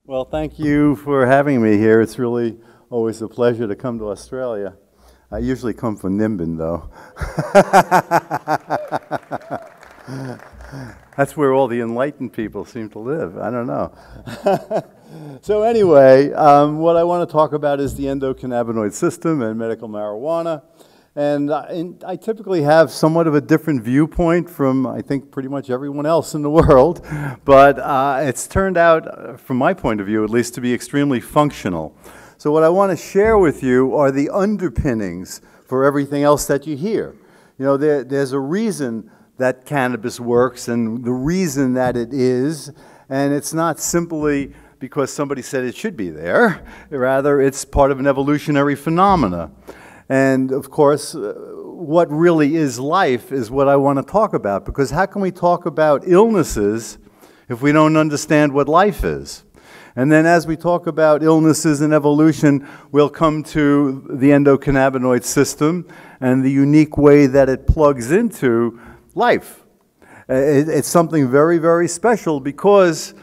Well, thank you for having me here. It's really always a pleasure to come to Australia. I usually come from Nimbin, though. That's where all the enlightened people seem to live. I don't know. So anyway, what I want to talk about is the endocannabinoid system and medical marijuana. And I typically have somewhat of a different viewpoint from, I think, pretty much everyone else in the world. But it's turned out, from my point of view at least, to be extremely functional. So what I want to share with you are the underpinnings for everything else that you hear. You know, there's a reason that cannabis works and the reason that it is. And it's not simply because somebody said it should be there. Rather, it's part of an evolutionary phenomena. And of course, what really is life is what I want to talk about, because how can we talk about illnesses if we don't understand what life is? And then as we talk about illnesses and evolution, we'll come to the endocannabinoid system and the unique way that it plugs into life. It's something very, very special because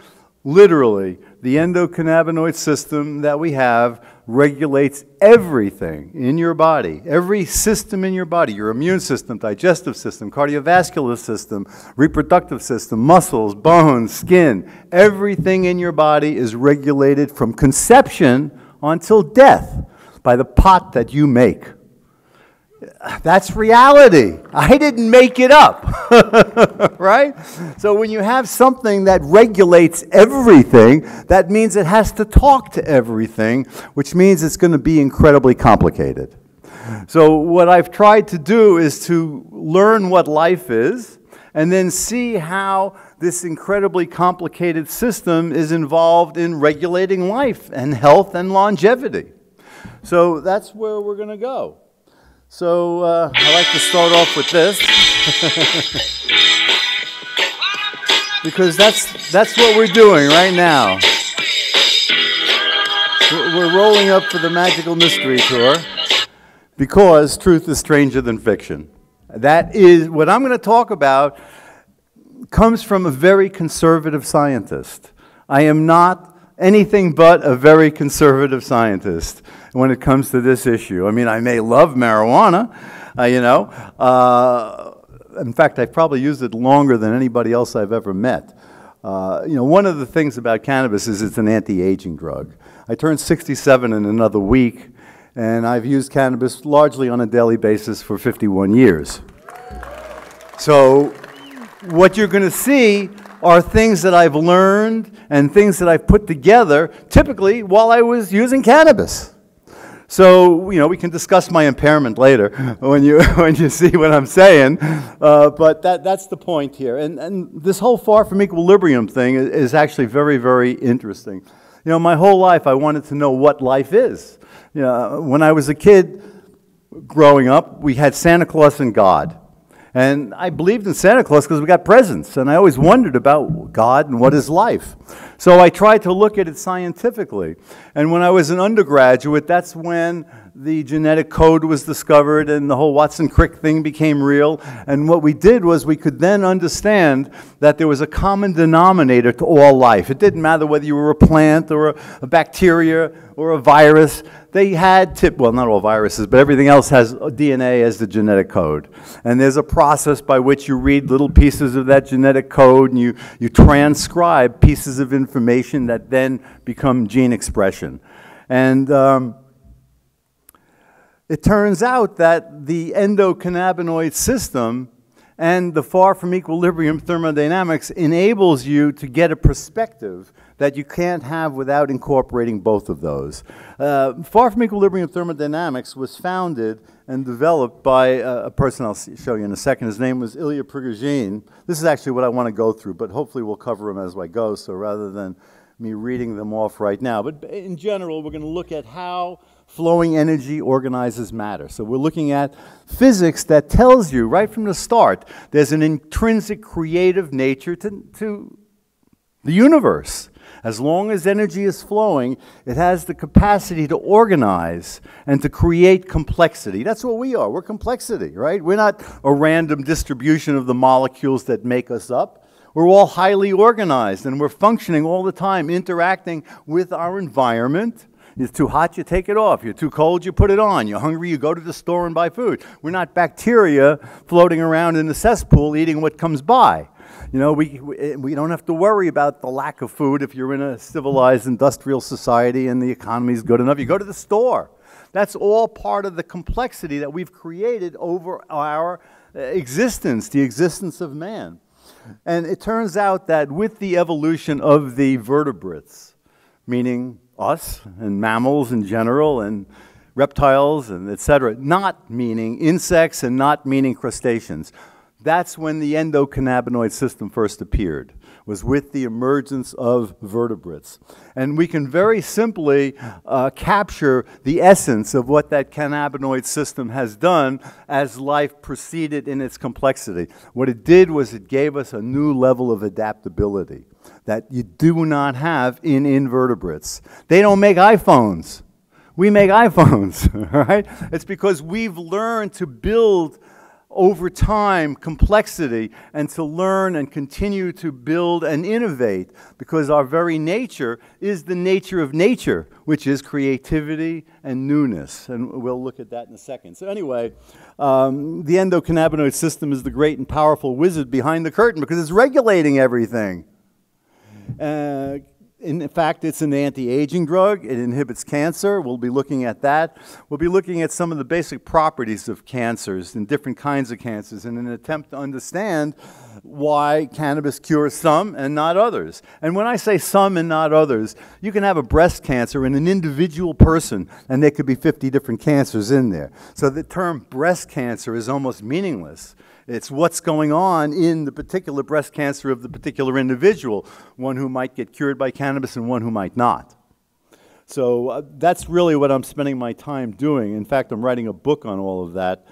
literally the endocannabinoid system that we have regulates everything in your body, every system in your body, your immune system, digestive system, cardiovascular system, reproductive system, muscles, bones, skin. Everything in your body is regulated from conception until death by the pot that you make. That's reality. I didn't make it up, right? So when you have something that regulates everything, that means it has to talk to everything, which means it's going to be incredibly complicated. So what I've tried to do is to learn what life is and then see how this incredibly complicated system is involved in regulating life and health and longevity. So that's where we're going to go. So I like to start off with this because that's what we're doing right now. We're rolling up for the Magical Mystery Tour because truth is stranger than fiction. That is what I'm going to talk about. Comes from a very conservative scientist. I am not anything but a very conservative scientist when it comes to this issue. I mean, I may love marijuana, you know. In fact, I've probably used it longer than anybody else I've ever met. You know, one of the things about cannabis is it's an anti-aging drug. I turned 67 in another week, and I've used cannabis largely on a daily basis for 51 years. So what you're going to see are things that I've learned and things that I've put together, typically while I was using cannabis. So, you know, we can discuss my impairment later when you see what I'm saying, but that's the point here. And this whole far from equilibrium thing is actually very, very interesting. You know, my whole life I wanted to know what life is. You know, when I was a kid growing up, we had Santa Claus and God. And I believed in Santa Claus because we got presents, and I always wondered about God and what is life. So I tried to look at it scientifically. And when I was an undergraduate, that's when the genetic code was discovered and the whole Watson-Crick thing became real. And what we did was we could then understand that there was a common denominator to all life. It didn't matter whether you were a plant or a bacteria or a virus. They had, well, not all viruses, but everything else has DNA as the genetic code. And there's a process by which you read little pieces of that genetic code and you transcribe pieces of information that then become gene expression. And it turns out that the endocannabinoid system and the far from equilibrium thermodynamics enables you to get a perspective that you can't have without incorporating both of those. Far from equilibrium thermodynamics was founded and developed by a person I'll show you in a second. His name was Ilya Prigogine. This is actually what I want to go through, but hopefully we'll cover them as I go, so rather than me reading them off right now. But in general, we're going to look at how flowing energy organizes matter. So we're looking at physics that tells you right from the start there's an intrinsic creative nature to the universe. As long as energy is flowing, it has the capacity to organize and to create complexity. That's what we are. We're complexity, right? We're not a random distribution of the molecules that make us up. We're all highly organized, and we're functioning all the time, interacting with our environment. It's too hot, you take it off. You're too cold, you put it on. You're hungry, you go to the store and buy food. We're not bacteria floating around in the cesspool eating what comes by. You know, we don't have to worry about the lack of food if you're in a civilized industrial society and the economy is good enough. You go to the store. That's all part of the complexity that we've created over our existence, the existence of man. And it turns out that with the evolution of the vertebrates, meaning us and mammals in general and reptiles and etc., not meaning insects and not meaning crustaceans, that's when the endocannabinoid system first appeared, was with the emergence of vertebrates. And we can very simply capture the essence of what that cannabinoid system has done as life proceeded in its complexity. What it did was it gave us a new level of adaptability that you do not have in invertebrates. They don't make iPhones. We make iPhones, right? It's because we've learned to build over time complexity and to learn and continue to build and innovate, because our very nature is the nature of nature, which is creativity and newness. And we'll look at that in a second. So anyway, the endocannabinoid system is the great and powerful wizard behind the curtain because it's regulating everything. In fact, it's an anti-aging drug. It inhibits cancer. We'll be looking at that. We'll be looking at some of the basic properties of cancers and different kinds of cancers in an attempt to understand why cannabis cures some and not others. And when I say some and not others, you can have a breast cancer in an individual person, and there could be 50 different cancers in there. So the term breast cancer is almost meaningless. It's what's going on in the particular breast cancer of the particular individual, one who might get cured by cannabis and one who might not. So that's really what I'm spending my time doing. In fact, I'm writing a book on all of that.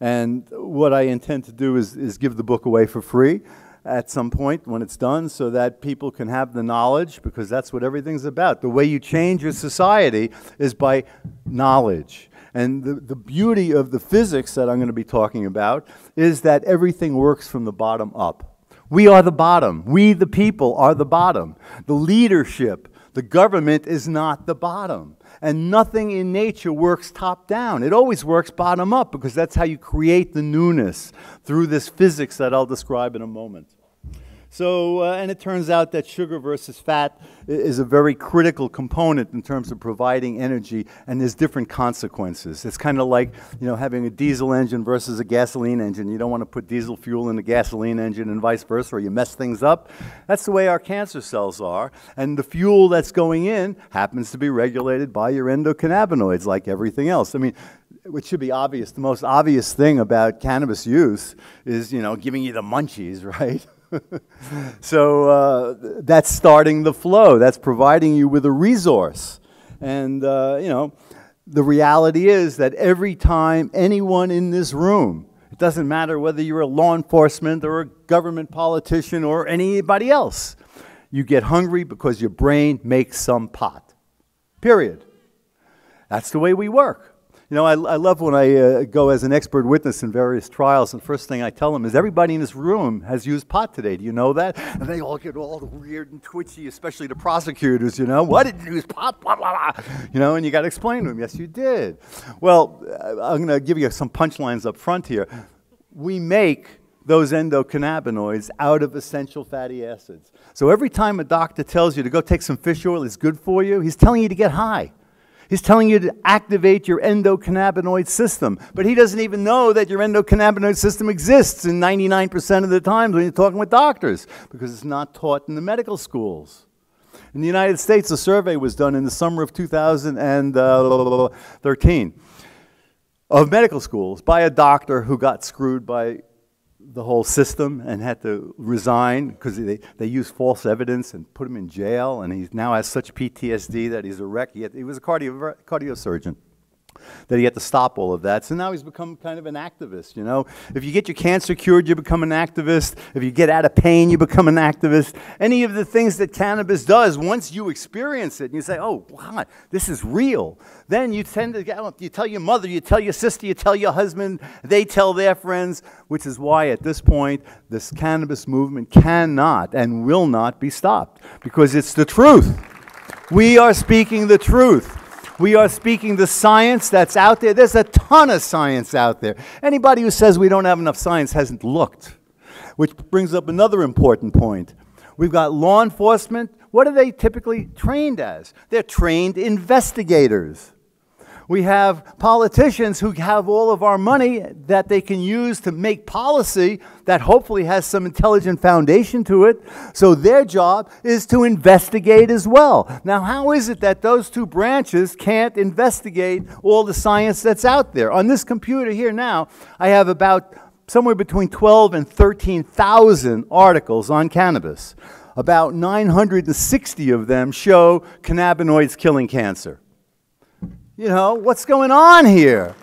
And what I intend to do is give the book away for free at some point when it's done so that people can have the knowledge, because that's what everything's about. The way you change your society is by knowledge. And the beauty of the physics that I'm going to be talking about is that everything works from the bottom up. We are the bottom. We, the people, are the bottom. The leadership, the government, is not the bottom. And nothing in nature works top down. It always works bottom up, because that's how you create the newness through this physics that I'll describe in a moment. So, and it turns out that sugar versus fat is a very critical component in terms of providing energy, and there's different consequences. It's kind of like, you know, having a diesel engine versus a gasoline engine. You don't want to put diesel fuel in the gasoline engine and vice versa, or you mess things up. That's the way our cancer cells are, and the fuel that's going in happens to be regulated by your endocannabinoids like everything else. I mean, which should be obvious. The most obvious thing about cannabis use is, you know, giving you the munchies, right? So that's starting the flow. That's providing you with a resource. And, you know, the reality is that every time anyone in this room, it doesn't matter whether you're a law enforcement or a government politician or anybody else, you get hungry because your brain makes some pot. Period. That's the way we work. You know, I love when I go as an expert witness in various trials, and the first thing I tell them is, everybody in this room has used pot today. Do you know that? And they all get all weird and twitchy, especially the prosecutors, you know. What, did you use pot? Blah, blah, blah. You know, and you got to explain to them, yes, you did. Well, I'm going to give you some punchlines up front here. We make those endocannabinoids out of essential fatty acids. So every time a doctor tells you to go take some fish oil, it's good for you, he's telling you to get high. He's telling you to activate your endocannabinoid system. But he doesn't even know that your endocannabinoid system exists in 99% of the times when you're talking with doctors, because it's not taught in the medical schools. In the United States, a survey was done in the summer of 2013 of medical schools by a doctor who got screwed by the whole system and had to resign because they used false evidence and put him in jail, and he now has such PTSD that he's a wreck. He was a cardiosurgeon. that he had to stop all of that. So now he's become kind of an activist, you know. If you get your cancer cured, you become an activist. If you get out of pain, you become an activist. Any of the things that cannabis does, once you experience it and you say, oh, wow, this is real, then you tend to get, you tell your mother, you tell your sister, you tell your husband, they tell their friends, which is why at this point, this cannabis movement cannot and will not be stopped, because it's the truth. We are speaking the truth. We are speaking the science that's out there. There's a ton of science out there. Anybody who says we don't have enough science hasn't looked, which brings up another important point. We've got law enforcement. What are they typically trained as? They're trained investigators. We have politicians who have all of our money that they can use to make policy that hopefully has some intelligent foundation to it. So their job is to investigate as well. Now, how is it that those two branches can't investigate all the science that's out there? On this computer here now, I have about somewhere between 12 and 13,000 articles on cannabis. About 960 of them show cannabinoids killing cancer. You know, what's going on here?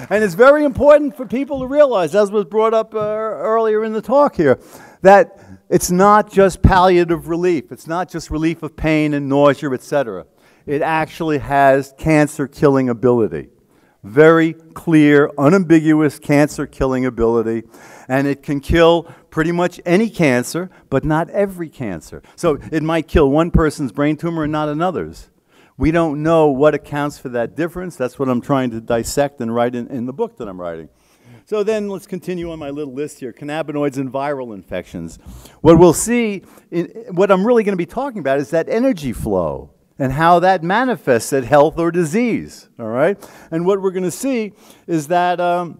And it's very important for people to realize, as was brought up earlier in the talk here, that it's not just palliative relief. It's not just relief of pain and nausea, etc. It actually has cancer-killing ability. Very clear, unambiguous cancer-killing ability. And it can kill pretty much any cancer, but not every cancer. So it might kill one person's brain tumor and not another's. We don't know what accounts for that difference. That's what I'm trying to dissect and write in the book that I'm writing. So then let's continue on my little list here, cannabinoids and viral infections. What we'll see, what I'm really going to be talking about is that energy flow and how that manifests at health or disease, all right? And what we're going to see is that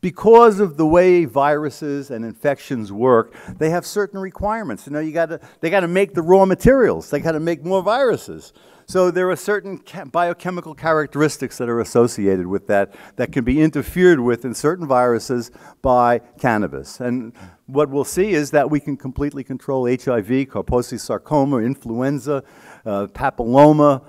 because of the way viruses and infections work, they have certain requirements. You know, they got to make the raw materials. They got to make more viruses. So there are certain biochemical characteristics that are associated with that that can be interfered with in certain viruses by cannabis. And what we'll see is that we can completely control HIV, Kaposi sarcoma, influenza, papilloma,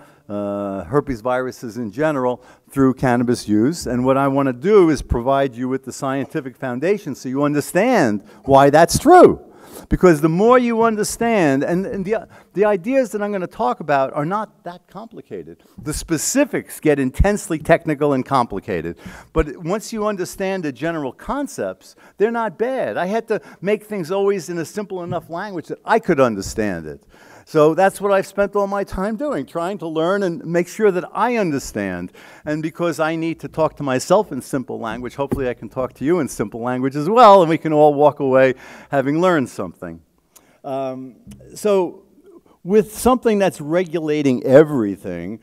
herpes viruses in general through cannabis use. And what I want to do is provide you with the scientific foundation so you understand why that's true. Because the more you understand, and the ideas that I'm going to talk about are not that complicated. The specifics get intensely technical and complicated. But once you understand the general concepts, they're not bad. I had to make things always in a simple enough language that I could understand it. So that's what I've spent all my time doing, trying to learn and make sure that I understand. And because I need to talk to myself in simple language, hopefully I can talk to you in simple language as well, and we can all walk away having learned something. So with something that's regulating everything,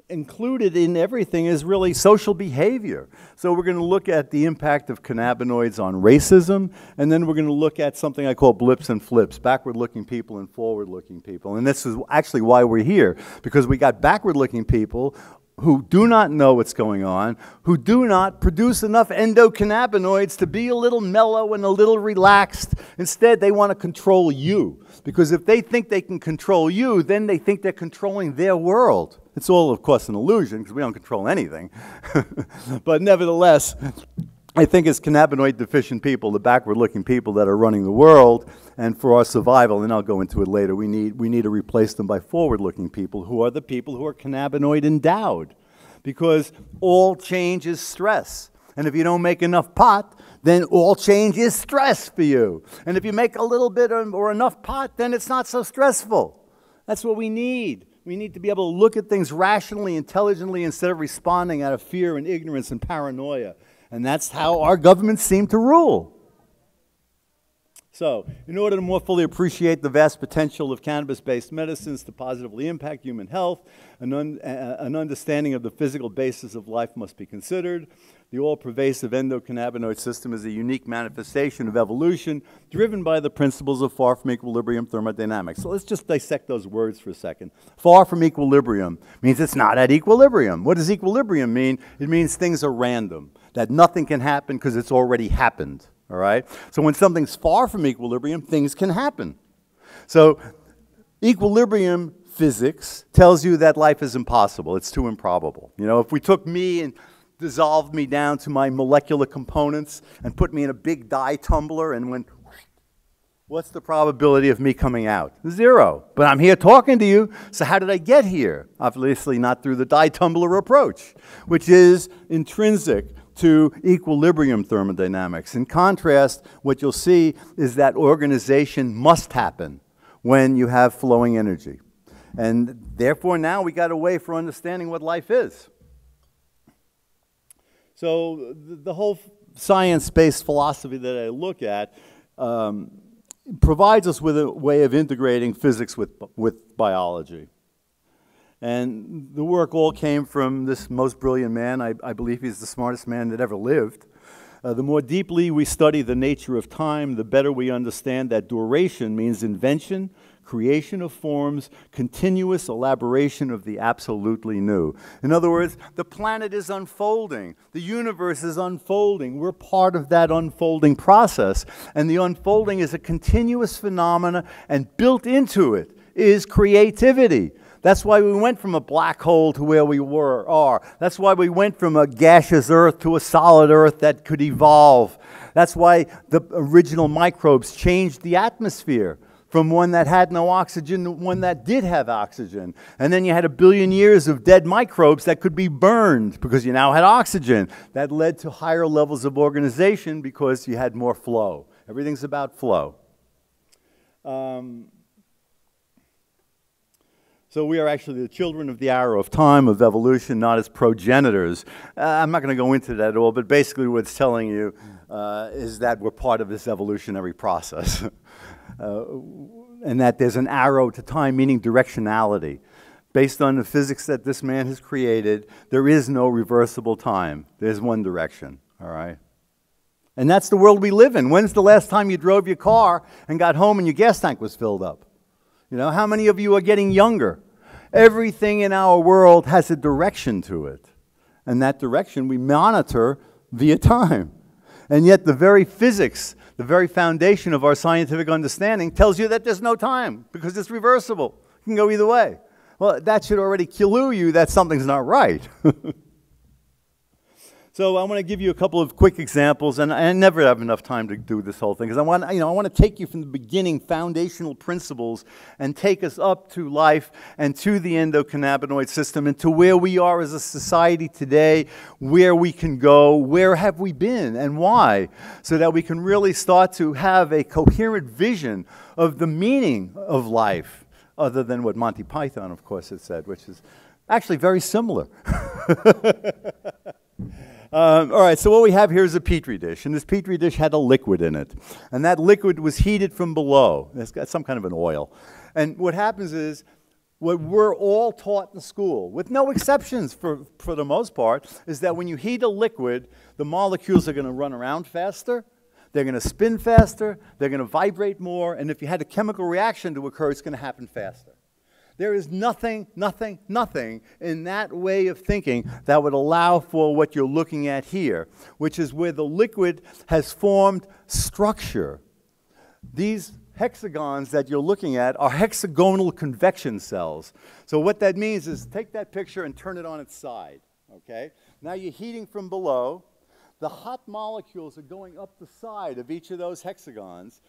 included in everything is really social behavior. So we're going to look at the impact of cannabinoids on racism, and then we're going to look at something I call blips and flips, backward-looking people and forward-looking people. And this is actually why we're here, because we got backward-looking people who do not know what's going on, who do not produce enough endocannabinoids to be a little mellow and a little relaxed. Instead, they want to control you. Because if they think they can control you, then they think they're controlling their world. It's all, of course, an illusion, because we don't control anything. But nevertheless, I think as cannabinoid-deficient people, the backward-looking people that are running the world, and for our survival, and I'll go into it later, we need to replace them by forward-looking people, who are the people who are cannabinoid-endowed. Because all change is stress. And if you don't make enough pot, then all change is stress for you. And if you make a little bit or enough pot, then it's not so stressful. That's what we need. We need to be able to look at things rationally, intelligently, instead of responding out of fear and ignorance and paranoia. And that's how our governments seem to rule. So, in order to more fully appreciate the vast potential of cannabis-based medicines to positively impact human health, an understanding of the physical basis of life must be considered. The all-pervasive endocannabinoid system is a unique manifestation of evolution driven by the principles of far-from-equilibrium thermodynamics. So let's just dissect those words for a second. Far from equilibrium means it's not at equilibrium. What does equilibrium mean? It means things are random, that nothing can happen because it's already happened. All right? So when something's far from equilibrium, things can happen. So equilibrium physics tells you that life is impossible. It's too improbable. You know, if we took me and dissolved me down to my molecular components and put me in a big dye tumbler and went, what's the probability of me coming out? 0. But I'm here talking to you, so how did I get here? Obviously not through the dye tumbler approach, which is intrinsic to equilibrium thermodynamics. In contrast, what you'll see is that organization must happen when you have flowing energy. And therefore now we got a way for understanding what life is. So the whole science-based philosophy that I look at provides us with a way of integrating physics with biology. And the work all came from this most brilliant man. I believe he's the smartest man that ever lived. The more deeply we study the nature of time, the better we understand that duration means invention, creation of forms, continuous elaboration of the absolutely new. In other words, the planet is unfolding. The universe is unfolding. We're part of that unfolding process. And the unfolding is a continuous phenomena, and built into it is creativity. That's why we went from a black hole to where we are. That's why we went from a gaseous Earth to a solid Earth that could evolve. That's why the original microbes changed the atmosphere from one that had no oxygen to one that did have oxygen. And then you had 1 billion years of dead microbes that could be burned because you now had oxygen. That led to higher levels of organization because you had more flow. Everything's about flow. So we are actually the children of the arrow of time, of evolution, not as progenitors. I'm not going to go into that at all, but basically what it's telling you is that we're part of this evolutionary process. And that there's an arrow to time, meaning directionality. Based on the physics that this man has created, there is no reversible time. There's one direction, all right? And that's the world we live in. When's the last time you drove your car and got home and your gas tank was filled up? You know, how many of you are getting younger? Everything in our world has a direction to it. And that direction we monitor via time. And yet the very physics, the very foundation of our scientific understanding tells you that there's no time because it's reversible. It can go either way. Well, that should already clue you that something's not right. So I want to give you a couple of quick examples, and I never have enough time to do this whole thing, because I want to take you from the beginning, foundational principles, and take us up to life and to the endocannabinoid system and to where we are as a society today, where we can go, where have we been, and why, so that we can really start to have a coherent vision of the meaning of life, other than what Monty Python, of course, had said, which is actually very similar. All right, so what we have here is a Petri dish, and this Petri dish had a liquid in it. And that liquid was heated from below. It's got some kind of an oil. And what happens is, what we're all taught in school, with no exceptions for the most part, is that when you heat a liquid, the molecules are going to run around faster, they're going to spin faster, they're going to vibrate more, and if you had a chemical reaction to occur, it's going to happen faster. There is nothing in that way of thinking that would allow for what you're looking at here, which is where the liquid has formed structure. These hexagons that you're looking at are hexagonal convection cells. So what that means is take that picture and turn it on its side, okay? Now you're heating from below. The hot molecules are going up the side of each of those hexagons,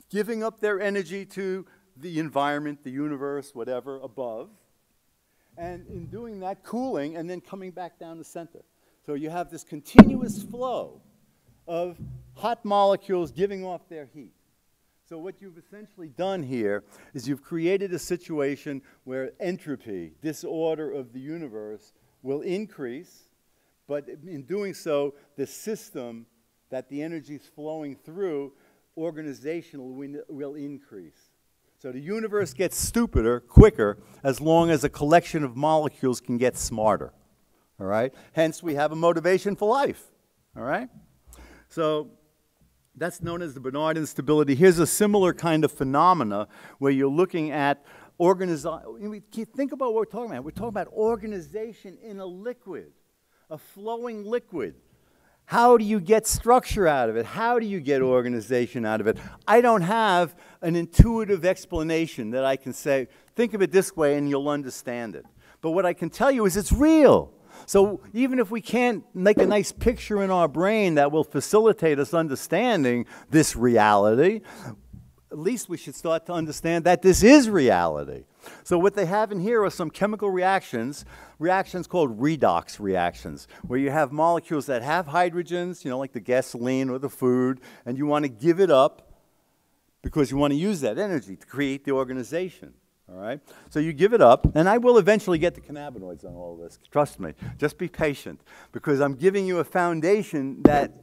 giving up their energy to the environment, the universe, whatever, above. And in doing that, cooling and then coming back down the center. So you have this continuous flow of hot molecules giving off their heat. So what you've essentially done here is you've created a situation where entropy, disorder of the universe, will increase, but in doing so, the system that the energy is flowing through, organizational, will increase. So the universe gets stupider quicker as long as a collection of molecules can get smarter, all right? Hence, we have a motivation for life, all right? So that's known as the Bernard instability. Here's a similar kind of phenomena where you're looking at think about what we're talking about. We're talking about organization in a liquid, a flowing liquid. How do you get structure out of it? How do you get organization out of it? I don't have an intuitive explanation that I can say, think of it this way and you'll understand it. But what I can tell you is it's real. So even if we can't make a nice picture in our brain that will facilitate us understanding this reality, at least we should start to understand that this is reality. So what they have in here are some chemical reactions called redox reactions, where you have molecules that have hydrogens, like the gasoline or the food, and you want to give it up because you want to use that energy to create the organization. All right? So you give it up, and I will eventually get the cannabinoids on all of this. Trust me. Just be patient, because I'm giving you a foundation that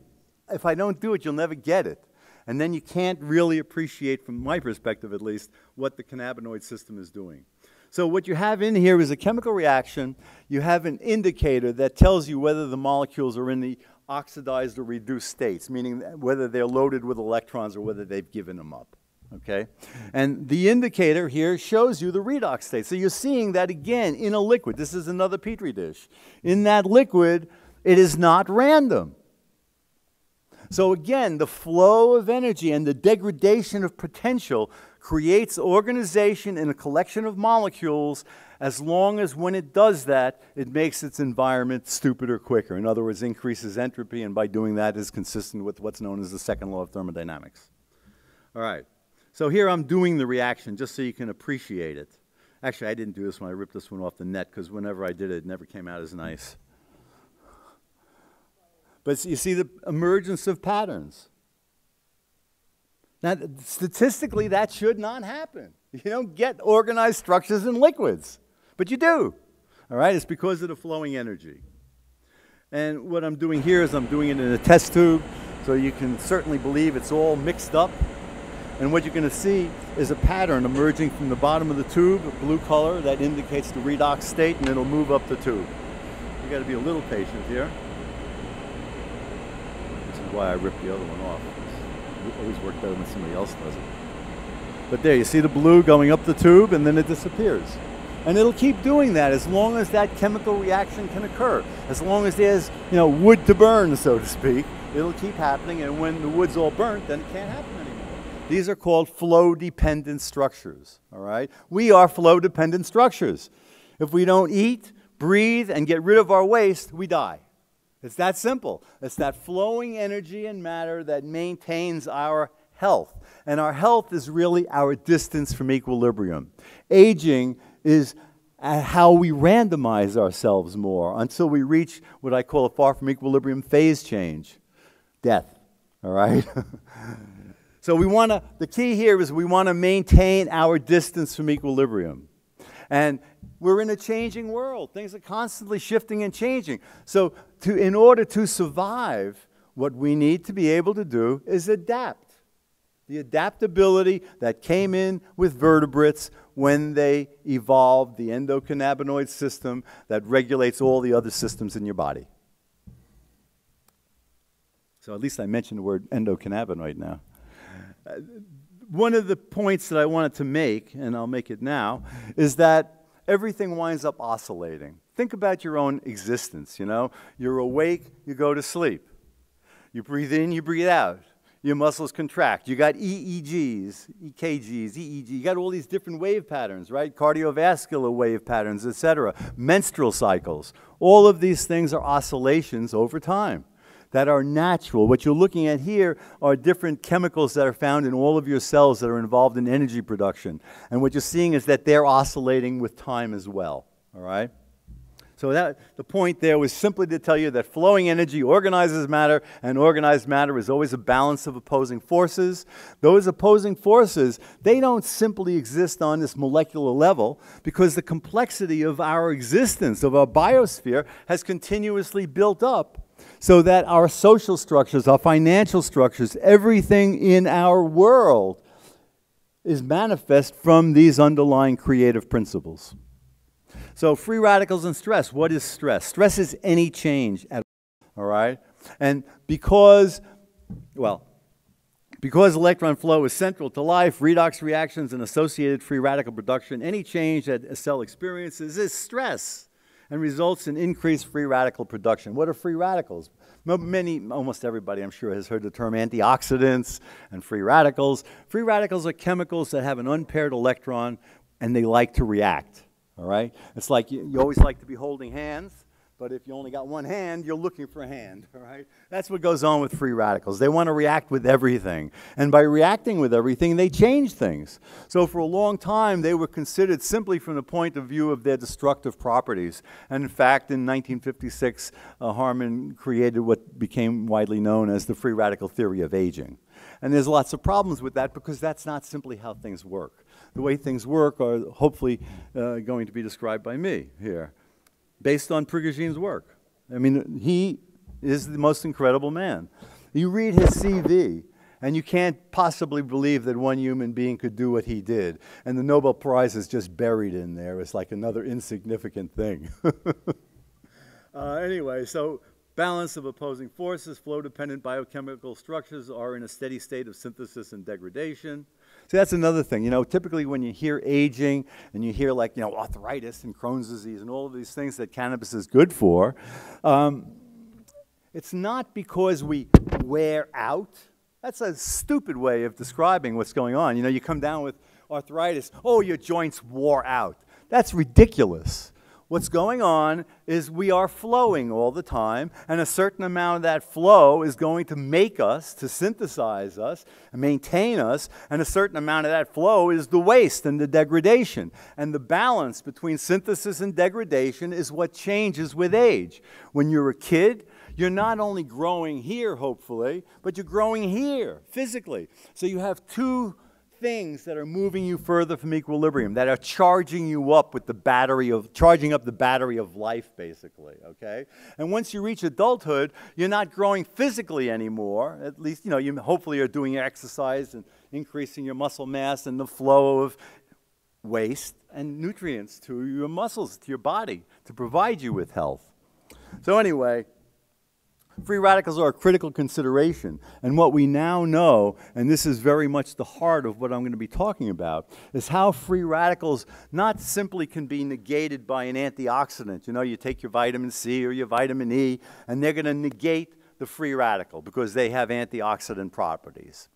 if I don't do it, you'll never get it. And then you can't really appreciate, from my perspective at least, what the cannabinoid system is doing. So what you have in here is a chemical reaction. You have an indicator that tells you whether the molecules are in the oxidized or reduced states, meaning whether they're loaded with electrons or whether they've given them up. Okay? And the indicator here shows you the redox state. So you're seeing that again in a liquid. This is another Petri dish. In that liquid, it is not random. So again, the flow of energy and the degradation of potential creates organization in a collection of molecules, as long as when it does that, it makes its environment stupider quicker. In other words, increases entropy, and by doing that is consistent with what's known as the second law of thermodynamics. All right. So here I'm doing the reaction just so you can appreciate it. Actually, I didn't do this one. I ripped this one off the net because whenever I did it, it never came out as nice. But you see the emergence of patterns. Now, statistically, that should not happen. You don't get organized structures in liquids, but you do. All right? It's because of the flowing energy. And what I'm doing here is I'm doing it in a test tube, so you can certainly believe it's all mixed up. And what you're going to see is a pattern emerging from the bottom of the tube, a blue color that indicates the redox state, and it'll move up the tube. You've got to be a little patient here. Why I ripped the other one off. It always works better when somebody else does it. But there, you see the blue going up the tube, and then it disappears. And it'll keep doing that as long as that chemical reaction can occur. As long as there's, wood to burn, so to speak, it'll keep happening, and when the wood's all burnt, then it can't happen anymore. These are called flow-dependent structures, all right? We are flow-dependent structures. If we don't eat, breathe, and get rid of our waste, we die. It's that simple. It's that flowing energy and matter that maintains our health. And our health is really our distance from equilibrium. Aging is how we randomize ourselves more until we reach what I call a far from equilibrium phase change. Death. All right? So the key here is we want to maintain our distance from equilibrium. And we're in a changing world. Things are constantly shifting and changing. So in order to survive, what we need to be able to do is adapt. The adaptability that came in with vertebrates when they evolved the endocannabinoid system that regulates all the other systems in your body. So at least I mentioned the word endocannabinoid now. One of the points that I wanted to make, and I'll make it now, is that everything winds up oscillating. Think about your own existence, You're awake, you go to sleep. You breathe in, you breathe out. Your muscles contract. You got EEGs, EKGs, EEG. You got all these different wave patterns, right? Cardiovascular wave patterns, etc. Menstrual cycles. All of these things are oscillations over time that are natural. What you're looking at here are different chemicals that are found in all of your cells that are involved in energy production. And what you're seeing is that they're oscillating with time as well, all right? So the point there was simply to tell you that flowing energy organizes matter, and organized matter is always a balance of opposing forces. Those opposing forces, they don't simply exist on this molecular level because the complexity of our existence, of our biosphere, has continuously built up so that our social structures, our financial structures, everything in our world is manifest from these underlying creative principles. So free radicals and stress. What is stress? Stress is any change at all right? And because electron flow is central to life, redox reactions and associated free radical production, any change that a cell experiences is stress. and results in increased free radical production. What are free radicals? Almost everybody, I'm sure, has heard the term antioxidants and free radicals. Free radicals are chemicals that have an unpaired electron, and they like to react, all right? It's like you always like to be holding hands, but if you only got one hand, you're looking for a hand, all right? That's what goes on with free radicals. They want to react with everything. And by reacting with everything, they change things. So for a long time, they were considered simply from the point of view of their destructive properties. And in fact, in 1956, Harman created what became widely known as the free radical theory of aging. And there's lots of problems with that because that's not simply how things work. The way things work are hopefully going to be described by me here, based on Prigogine's work. I mean, he is the most incredible man. You read his CV, and you can't possibly believe that one human being could do what he did. And the Nobel Prize is just buried in there. It's like another insignificant thing. Anyway, so balance of opposing forces, flow-dependent biochemical structures are in a steady state of synthesis and degradation. See, that's another thing. You know, typically when you hear aging and you hear like, you know, arthritis and Crohn's disease and all of these things that cannabis is good for, it's not because we wear out. That's a stupid way of describing what's going on. You know, you come down with arthritis, oh, your joints wore out. That's ridiculous. What's going on is we are flowing all the time, and a certain amount of that flow is going to make us, to synthesize us, and maintain us, and a certain amount of that flow is the waste and the degradation. And the balance between synthesis and degradation is what changes with age. When you're a kid, you're not only growing here, hopefully, but you're growing here, physically. So you have two things that are moving you further from equilibrium, that are charging you up with the battery of, charging up the battery of life, basically, okay? And once you reach adulthood, you're not growing physically anymore. At least, you know, you hopefully are doing your exercise and increasing your muscle mass and the flow of waste and nutrients to your muscles, to your body, to provide you with health. So anyway, free radicals are a critical consideration, and what we now know, and this is very much the heart of what I'm going to be talking about, is how free radicals not simply can be negated by an antioxidant. You know, you take your vitamin C or your vitamin E, and they're going to negate the free radical because they have antioxidant properties.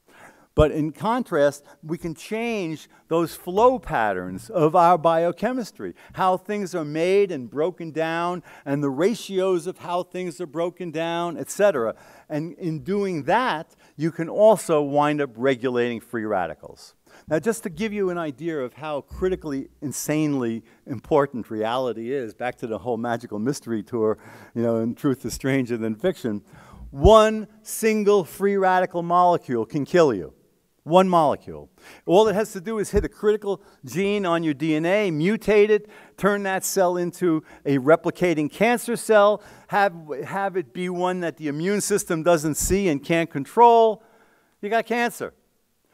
But in contrast, we can change those flow patterns of our biochemistry, how things are made and broken down, and the ratios of how things are broken down, etc. And in doing that, you can also wind up regulating free radicals. Now, just to give you an idea of how critically, insanely important reality is, back to the whole magical mystery tour, you know, and truth is stranger than fiction, one single free radical molecule can kill you. One molecule. All it has to do is hit a critical gene on your DNA, mutate it, turn that cell into a replicating cancer cell, have it be one that the immune system doesn't see and can't control. You got cancer.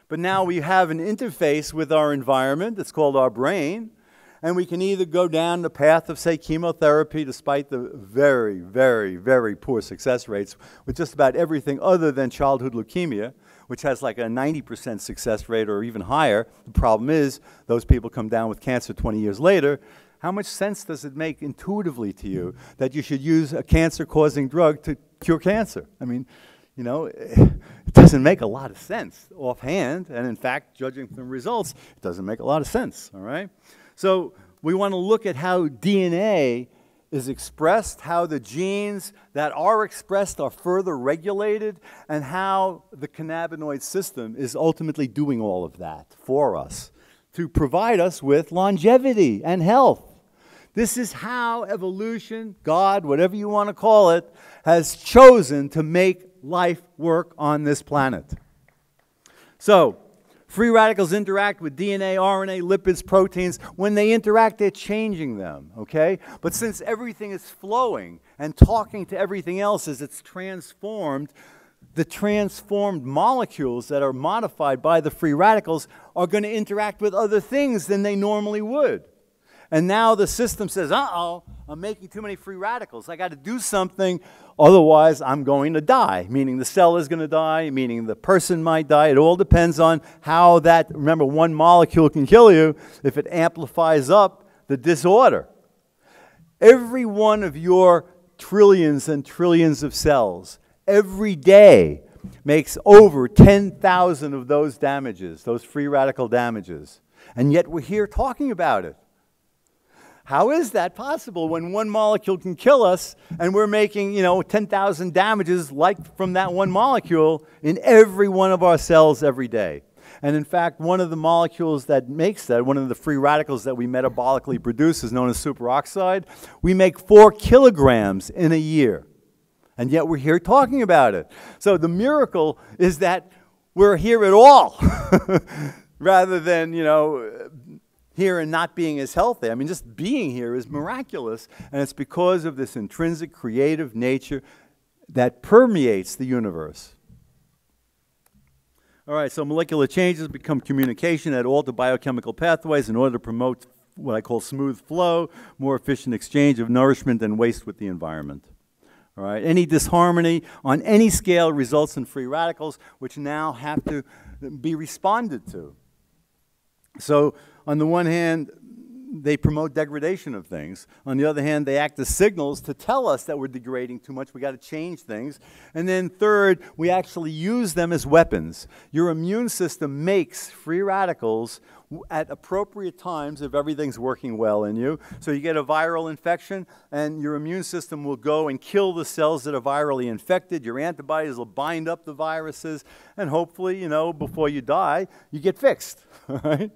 But now we have an interface with our environment. It's called our brain. And we can either go down the path of, say, chemotherapy, despite the very, very, very poor success rates with just about everything other than childhood leukemia, which has like a 90% success rate or even higher. The problem is those people come down with cancer 20 years later. How much sense does it make intuitively to you that you should use a cancer-causing drug to cure cancer? I mean, you know, it doesn't make a lot of sense offhand. And in fact, judging from the results, it doesn't make a lot of sense, all right? So we want to look at how DNA is expressed, how the genes that are expressed are further regulated, and how the cannabinoid system is ultimately doing all of that for us to provide us with longevity and health. This is how evolution, God, whatever you want to call it, has chosen to make life work on this planet. So, free radicals interact with DNA, RNA, lipids, proteins. When they interact, they're changing them, okay? But since everything is flowing and talking to everything else as it's transformed, the transformed molecules that are modified by the free radicals are going to interact with other things than they normally would. And now the system says, uh-oh, I'm making too many free radicals. I got to do something, otherwise I'm going to die, meaning the cell is going to die, meaning the person might die. It all depends on how that, remember, one molecule can kill you if it amplifies up the disorder. Every one of your trillions and trillions of cells, every day, makes over 10,000 of those damages, those free radical damages. And yet we're here talking about it. How is that possible when one molecule can kill us and we're making, 10,000 damages like from that one molecule in every one of our cells every day? And in fact, one of the molecules that makes that, one of the free radicals that we metabolically produce is known as superoxide. We make 4 kilograms in a year. And yet we're here talking about it. So the miracle is that we're here at all, rather than, here and not being as healthy. I mean, just being here is miraculous, and it's because of this intrinsic creative nature that permeates the universe. All right, so molecular changes become communication that alter biochemical pathways in order to promote what I call smooth flow, more efficient exchange of nourishment and waste with the environment. All right, any disharmony on any scale results in free radicals, which now have to be responded to. So on the one hand, they promote degradation of things. On the other hand, they act as signals to tell us that we're degrading too much, we got to change things. And then third, we actually use them as weapons. Your immune system makes free radicals at appropriate times if everything's working well in you. So you get a viral infection, and your immune system will go and kill the cells that are virally infected. Your antibodies will bind up the viruses, and hopefully, before you die, you get fixed, right?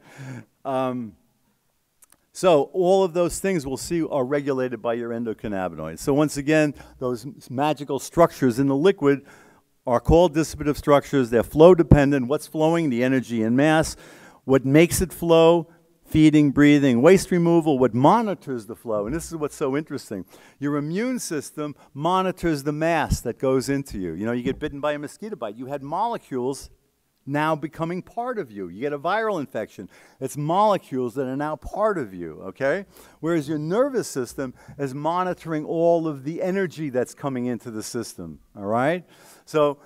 So all of those things we'll see are regulated by your endocannabinoids. So once again, those magical structures in the liquid are called dissipative structures. They're flow dependent. What's flowing? The energy and mass. What makes it flow? Feeding, breathing, waste removal. What monitors the flow? And this is what's so interesting. Your immune system monitors the mass that goes into you. You get bitten by a mosquito bite. You had molecules now becoming part of you. You get a viral infection. It's molecules that are now part of you, okay? Whereas your nervous system is monitoring all of the energy that's coming into the system, all right? So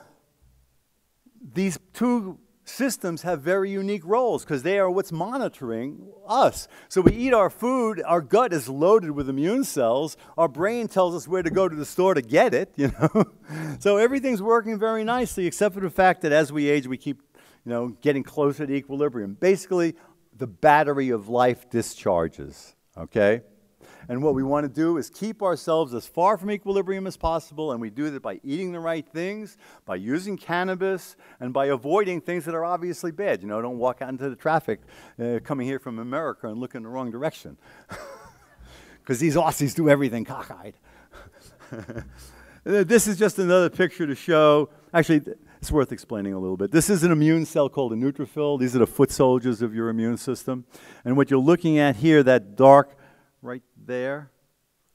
these two systems have very unique roles because they are what's monitoring us. So we eat our food, our gut is loaded with immune cells, our brain tells us where to go to the store to get it, So everything's working very nicely except for the fact that as we age we keep, getting closer to equilibrium. Basically, the battery of life discharges, okay? And what we want to do is keep ourselves as far from equilibrium as possible, and we do that by eating the right things, by using cannabis, and by avoiding things that are obviously bad. Don't walk out into the traffic coming here from America and look in the wrong direction. Because these Aussies do everything cockeyed. This is just another picture to show, actually, it's worth explaining a little bit. This is an immune cell called a neutrophil. These are the foot soldiers of your immune system. And what you're looking at here, that dark right there,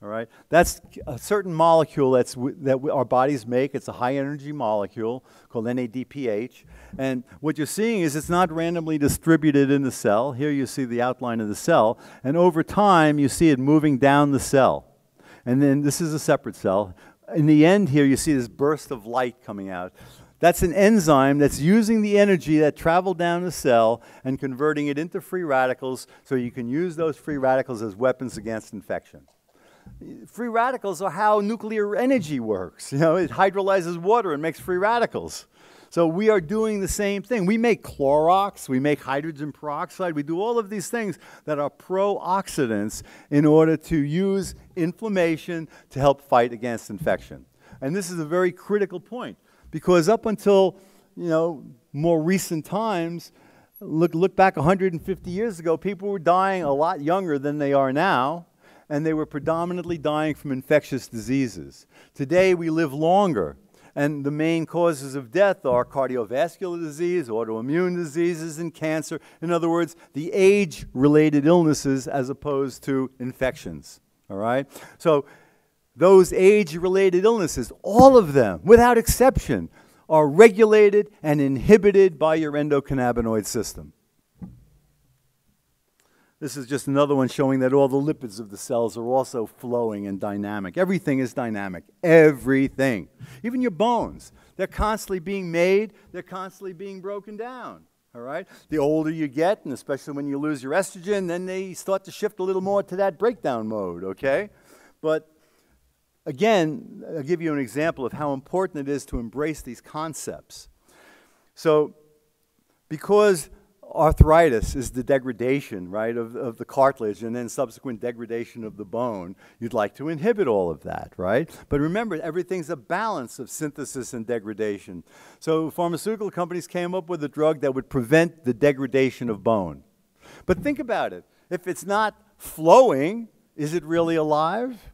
all right, that's a certain molecule that our bodies make. It's a high-energy molecule called NADPH. And what you're seeing is it's not randomly distributed in the cell. Here you see the outline of the cell. And over time, you see it moving down the cell. And then this is a separate cell. In the end here, you see this burst of light coming out. That's an enzyme that's using the energy that traveled down the cell and converting it into free radicals so you can use those free radicals as weapons against infection. Free radicals are how nuclear energy works. It hydrolyzes water and makes free radicals. So we are doing the same thing. We make Clorox, we make hydrogen peroxide, we do all of these things that are pro-oxidants in order to use inflammation to help fight against infection. And this is a very critical point. Because up until, more recent times, look back 150 years ago, people were dying a lot younger than they are now, and they were predominantly dying from infectious diseases. Today, we live longer, and the main causes of death are cardiovascular disease, autoimmune diseases, and cancer. In other words, the age-related illnesses as opposed to infections, all right? So those age-related illnesses, all of them, without exception, are regulated and inhibited by your endocannabinoid system. This is just another one showing that all the lipids of the cells are also flowing and dynamic. Everything is dynamic. Everything. Even your bones. They're constantly being made. They're constantly being broken down. All right? The older you get, and especially when you lose your estrogen, then they start to shift a little more to that breakdown mode, okay? But again, I'll give you an example of how important it is to embrace these concepts. So, because arthritis is the degradation, right, of the cartilage and then subsequent degradation of the bone, you'd like to inhibit all of that, right? But remember, everything's a balance of synthesis and degradation. So pharmaceutical companies came up with a drug that would prevent the degradation of bone. But think about it. If it's not flowing, is it really alive?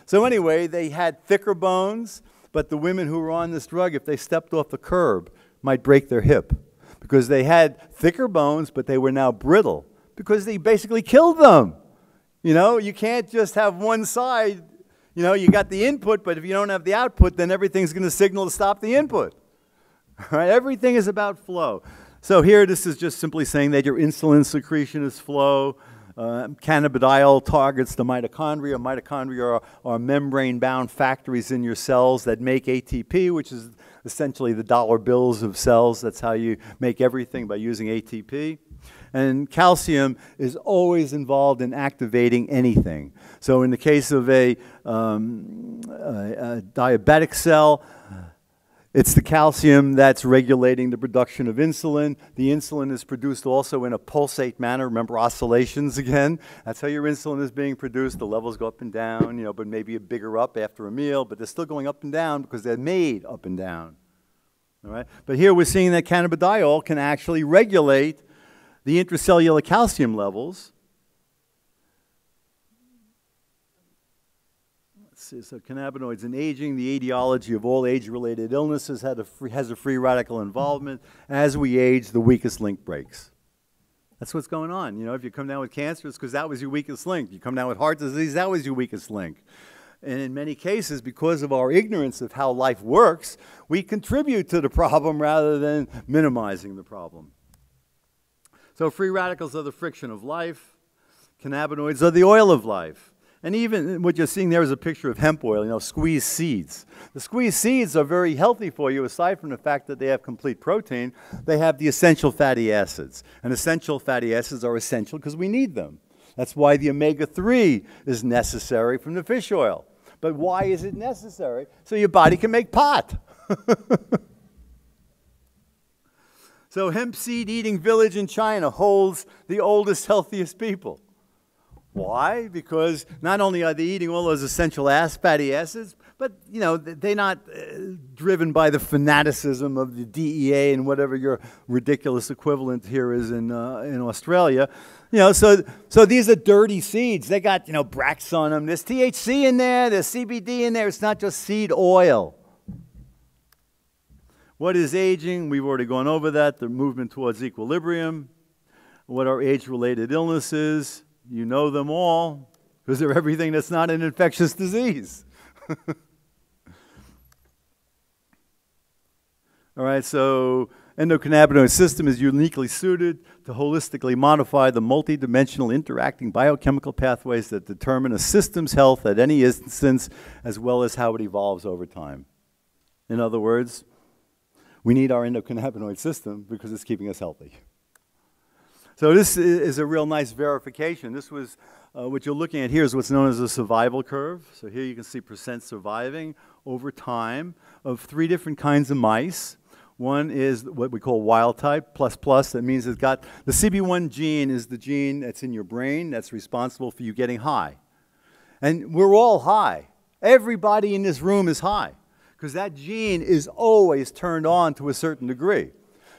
So anyway, they had thicker bones, but the women who were on this drug, if they stepped off the curb, might break their hip, because they had thicker bones, but they were now brittle, because they basically killed them. You know, you can't just have one side. You know, you got the input, but if you don't have the output, then everything's going to signal to stop the input. All right? Everything is about flow. So here, this is just simply saying that your insulin secretion is flow. Cannabidiol targets the mitochondria. Mitochondria are membrane-bound factories in your cells that make ATP, which is essentially the dollar bills of cells. That's how you make everything, by using ATP. And calcium is always involved in activating anything. So in the case of a diabetic cell, it's the calcium that's regulating the production of insulin. The insulin is produced also in a pulsate manner. Remember oscillations again? That's how your insulin is being produced. The levels go up and down, you know, but maybe a bigger up after a meal, but they're still going up and down because they're made up and down. All right? But here we're seeing that cannabidiol can actually regulate the intracellular calcium levels. So cannabinoids in aging, the etiology of all age-related illnesses has a free radical involvement. As we age, the weakest link breaks. That's what's going on. You know, if you come down with cancer, it's because that was your weakest link. You come down with heart disease, that was your weakest link. And in many cases, because of our ignorance of how life works, we contribute to the problem rather than minimizing the problem. So free radicals are the friction of life. Cannabinoids are the oil of life. And even what you're seeing there is a picture of hemp oil, you know, squeezed seeds. The squeezed seeds are very healthy for you, aside from the fact that they have complete protein. They have the essential fatty acids. And essential fatty acids are essential because we need them. That's why the omega-3 is necessary from the fish oil. But why is it necessary? So your body can make pot. So hemp seed eating village in China holds the oldest, healthiest people. Why? Because not only are they eating all those essential fatty acids, but you know, they're not driven by the fanaticism of the DEA and whatever your ridiculous equivalent here is in Australia. You know, so these are dirty seeds. They got, you know, Brax on them. There's THC in there. There's CBD in there. It's not just seed oil. What is aging? We've already gone over that. The movement towards equilibrium. What are age-related illnesses? You know them all, because they're everything that's not an infectious disease. All right, so endocannabinoid system is uniquely suited to holistically modify the multidimensional interacting biochemical pathways that determine a system's health at any instance, as well as how it evolves over time. In other words, we need our endocannabinoid system because it's keeping us healthy. So this is a real nice verification. This was, what you're looking at here is what's known as a survival curve. So here you can see percent surviving over time of 3 different kinds of mice. One is what we call wild type, ++. That means it's got, the CB1 gene is the gene that's in your brain that's responsible for you getting high. And we're all high. Everybody in this room is high, because that gene is always turned on to a certain degree.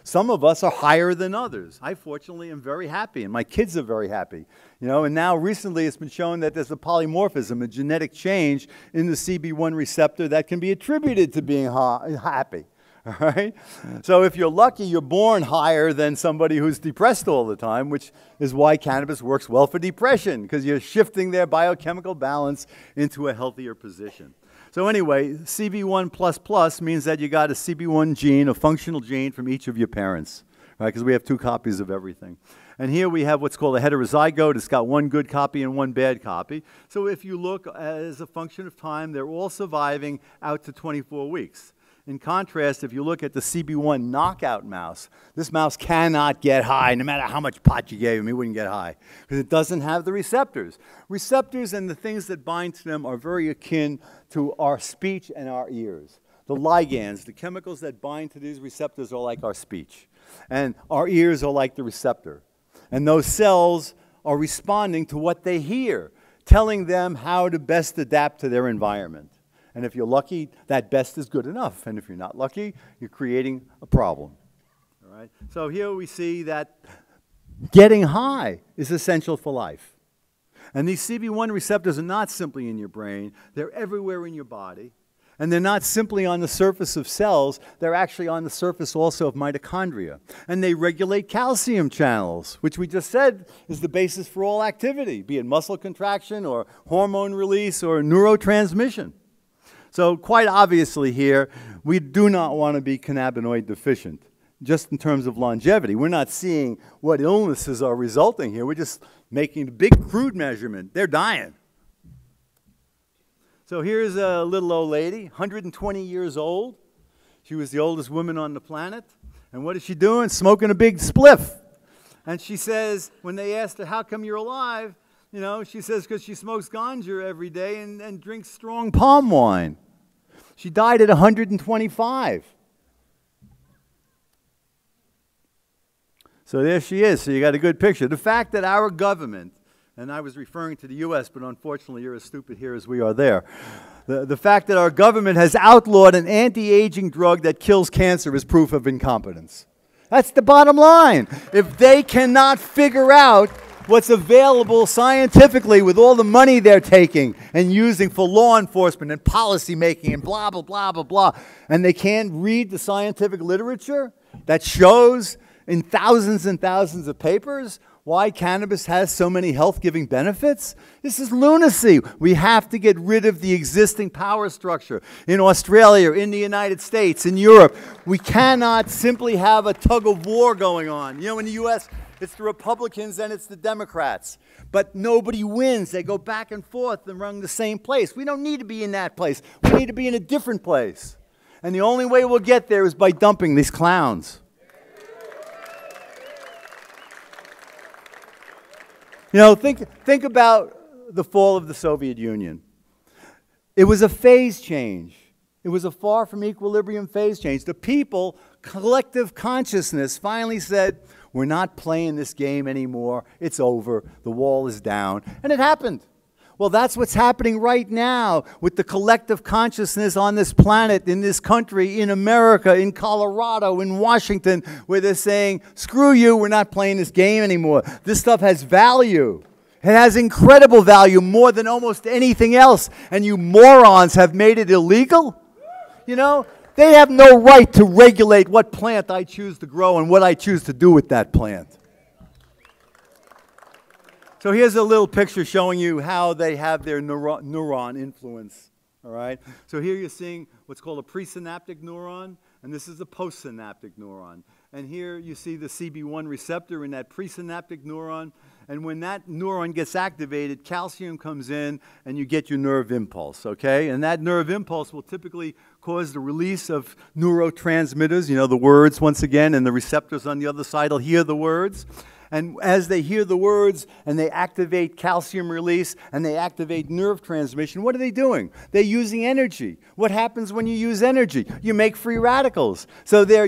Some of us are higher than others. I fortunately am very happy, and my kids are very happy. You know, and now recently it's been shown that there's a polymorphism, a genetic change in the CB1 receptor that can be attributed to being happy. All right? So if you're lucky, you're born higher than somebody who's depressed all the time, which is why cannabis works well for depression, because you're shifting their biochemical balance into a healthier position. So anyway, CB1++ means that you got a CB1 gene, a functional gene from each of your parents, right? Because we have 2 copies of everything. And here we have what's called a heterozygote. It's got 1 good copy and 1 bad copy. So if you look as a function of time, they're all surviving out to 24 weeks. In contrast, if you look at the CB1 knockout mouse, this mouse cannot get high. No matter how much pot you gave him, he wouldn't get high because it doesn't have the receptors. Receptors and the things that bind to them are very akin to our speech and our ears. The ligands, the chemicals that bind to these receptors are like our speech. And our ears are like the receptor. And those cells are responding to what they hear, telling them how to best adapt to their environment. And if you're lucky, that best is good enough. And if you're not lucky, you're creating a problem. All right? So here we see that getting high is essential for life. And these CB1 receptors are not simply in your brain. They're everywhere in your body. And they're not simply on the surface of cells. They're actually on the surface also of mitochondria. And they regulate calcium channels, which we just said is the basis for all activity, be it muscle contraction or hormone release or neurotransmission. So quite obviously here, we do not want to be cannabinoid deficient, just in terms of longevity. We're not seeing what illnesses are resulting here. We're just making a big crude measurement. They're dying. So here's a little old lady, 120 years old. She was the oldest woman on the planet. And what is she doing? Smoking a big spliff. And she says, when they asked her, how come you're alive? You know, she says, because she smokes ganja every day and drinks strong palm wine. She died at 125. So there she is. So you got a good picture. The fact that our government, and I was referring to the U.S., but unfortunately you're as stupid here as we are there. The fact that our government has outlawed an anti-aging drug that kills cancer is proof of incompetence. That's the bottom line. If they cannot figure out what's available scientifically with all the money they're taking and using for law enforcement and policy making and blah, blah, blah, blah, blah, and they can't read the scientific literature that shows in thousands and thousands of papers why cannabis has so many health-giving benefits? This is lunacy. We have to get rid of the existing power structure in Australia, in the United States, in Europe. We cannot simply have a tug of war going on. You know, in the U.S., it's the Republicans and it's the Democrats. But nobody wins. They go back and forth and run the same place. We don't need to be in that place. We need to be in a different place. And the only way we'll get there is by dumping these clowns. You know, think about the fall of the Soviet Union. It was a phase change. It was a far from equilibrium phase change. The people, collective consciousness, finally said, we're not playing this game anymore. It's over. The wall is down. And it happened. Well, that's what's happening right now with the collective consciousness on this planet, in this country, in America, in Colorado, in Washington, where they're saying, screw you, we're not playing this game anymore. This stuff has value. It has incredible value, more than almost anything else. And you morons have made it illegal? You know, they have no right to regulate what plant I choose to grow and what I choose to do with that plant. So here's a little picture showing you how they have their neuron influence, all right? So here you're seeing what's called a presynaptic neuron, and this is a postsynaptic neuron. And here you see the CB1 receptor in that presynaptic neuron, and when that neuron gets activated, calcium comes in, and you get your nerve impulse, okay? And that nerve impulse will typically cause the release of neurotransmitters, you know, the words once again, and the receptors on the other side will hear the words. And as they hear the words and they activate calcium release and they activate nerve transmission, what are they doing? They're using energy. What happens when you use energy? You make free radicals. So they're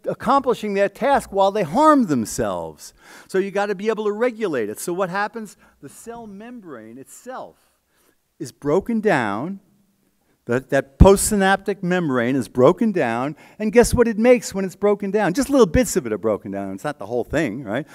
accomplishing their task while they harm themselves. So you got to be able to regulate it. So what happens? The cell membrane itself is broken down. That postsynaptic membrane is broken down. And guess what it makes when it's broken down? Just little bits of it are broken down. It's not the whole thing, right?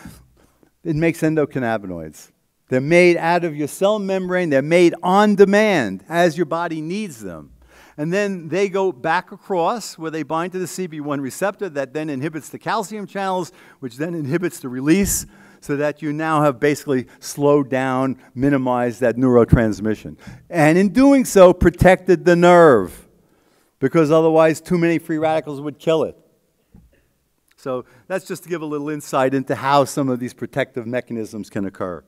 It makes endocannabinoids. They're made out of your cell membrane. They're made on demand as your body needs them. And then they go back across where they bind to the CB1 receptor that then inhibits the calcium channels, which then inhibits the release, so that you now have basically slowed down, minimized that neurotransmission. And in doing so, protected the nerve, because otherwise too many free radicals would kill it. So that's just to give a little insight into how some of these protective mechanisms can occur.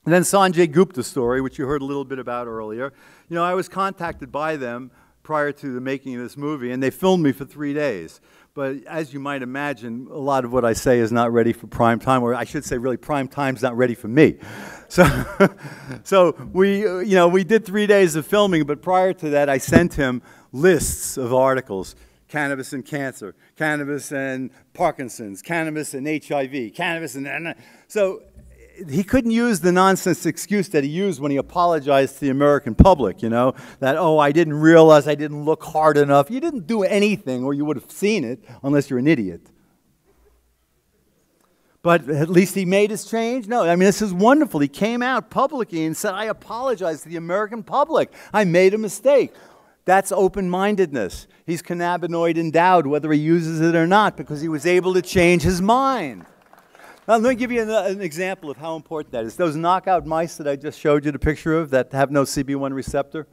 And then Sanjay Gupta's story, which you heard a little bit about earlier. You know, I was contacted by them prior to the making of this movie, and they filmed me for 3 days. But as you might imagine, a lot of what I say is not ready for prime time, or I should say really prime time's not ready for me. So, so we did 3 days of filming, but prior to that I sent him lists of articles. Cannabis and cancer, cannabis and Parkinson's, cannabis and HIV, cannabis and... So he couldn't use the nonsense excuse that he used when he apologized to the American public, you know, that, oh, I didn't realize I didn't look hard enough. You didn't do anything, or you would have seen it, unless you're an idiot. But at least he made his change. No, I mean, this is wonderful. He came out publicly and said, I apologize to the American public. I made a mistake. That's open-mindedness. He's cannabinoid endowed, whether he uses it or not, because he was able to change his mind. Now, let me give you an example of how important that is. Those knockout mice that I just showed you the picture of that have no CB1 receptor,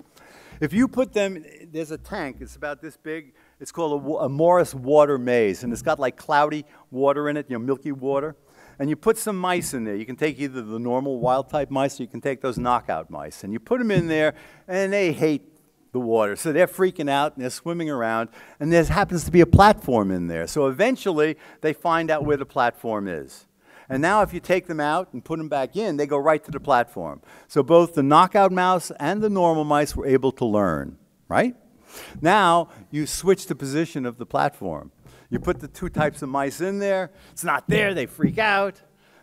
if you put them, there's a tank, it's about this big, it's called a Morris water maze, and it's got like cloudy water in it, you know, milky water, and you put some mice in there. You can take either the normal wild-type mice, or you can take those knockout mice, and you put them in there, and they hate the water. So they're freaking out, and they're swimming around, and there happens to be a platform in there. So eventually, they find out where the platform is. And now if you take them out and put them back in, they go right to the platform. So both the knockout mouse and the normal mice were able to learn, right? Now you switch the position of the platform. You put the two types of mice in there. It's not there. They freak out.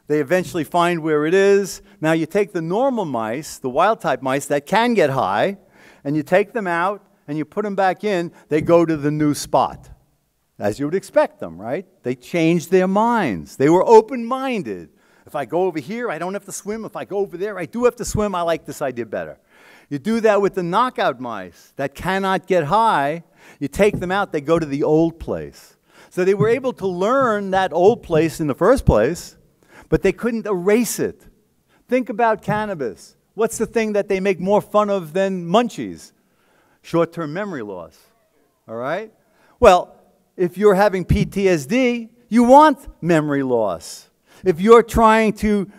They eventually find where it is. Now you take the normal mice, the wild-type mice that can get high, and you take them out and you put them back in. They go to the new spot. As you would expect them, right? They changed their minds. They were open-minded. If I go over here, I don't have to swim. If I go over there, I do have to swim. I like this idea better. You do that with the knockout mice that cannot get high. You take them out, they go to the old place. So they were able to learn that old place in the first place, but they couldn't erase it. Think about cannabis. What's the thing that they make more fun of than munchies? Short-term memory loss, all right? Well, if you're having PTSD, you want memory loss. If you're trying to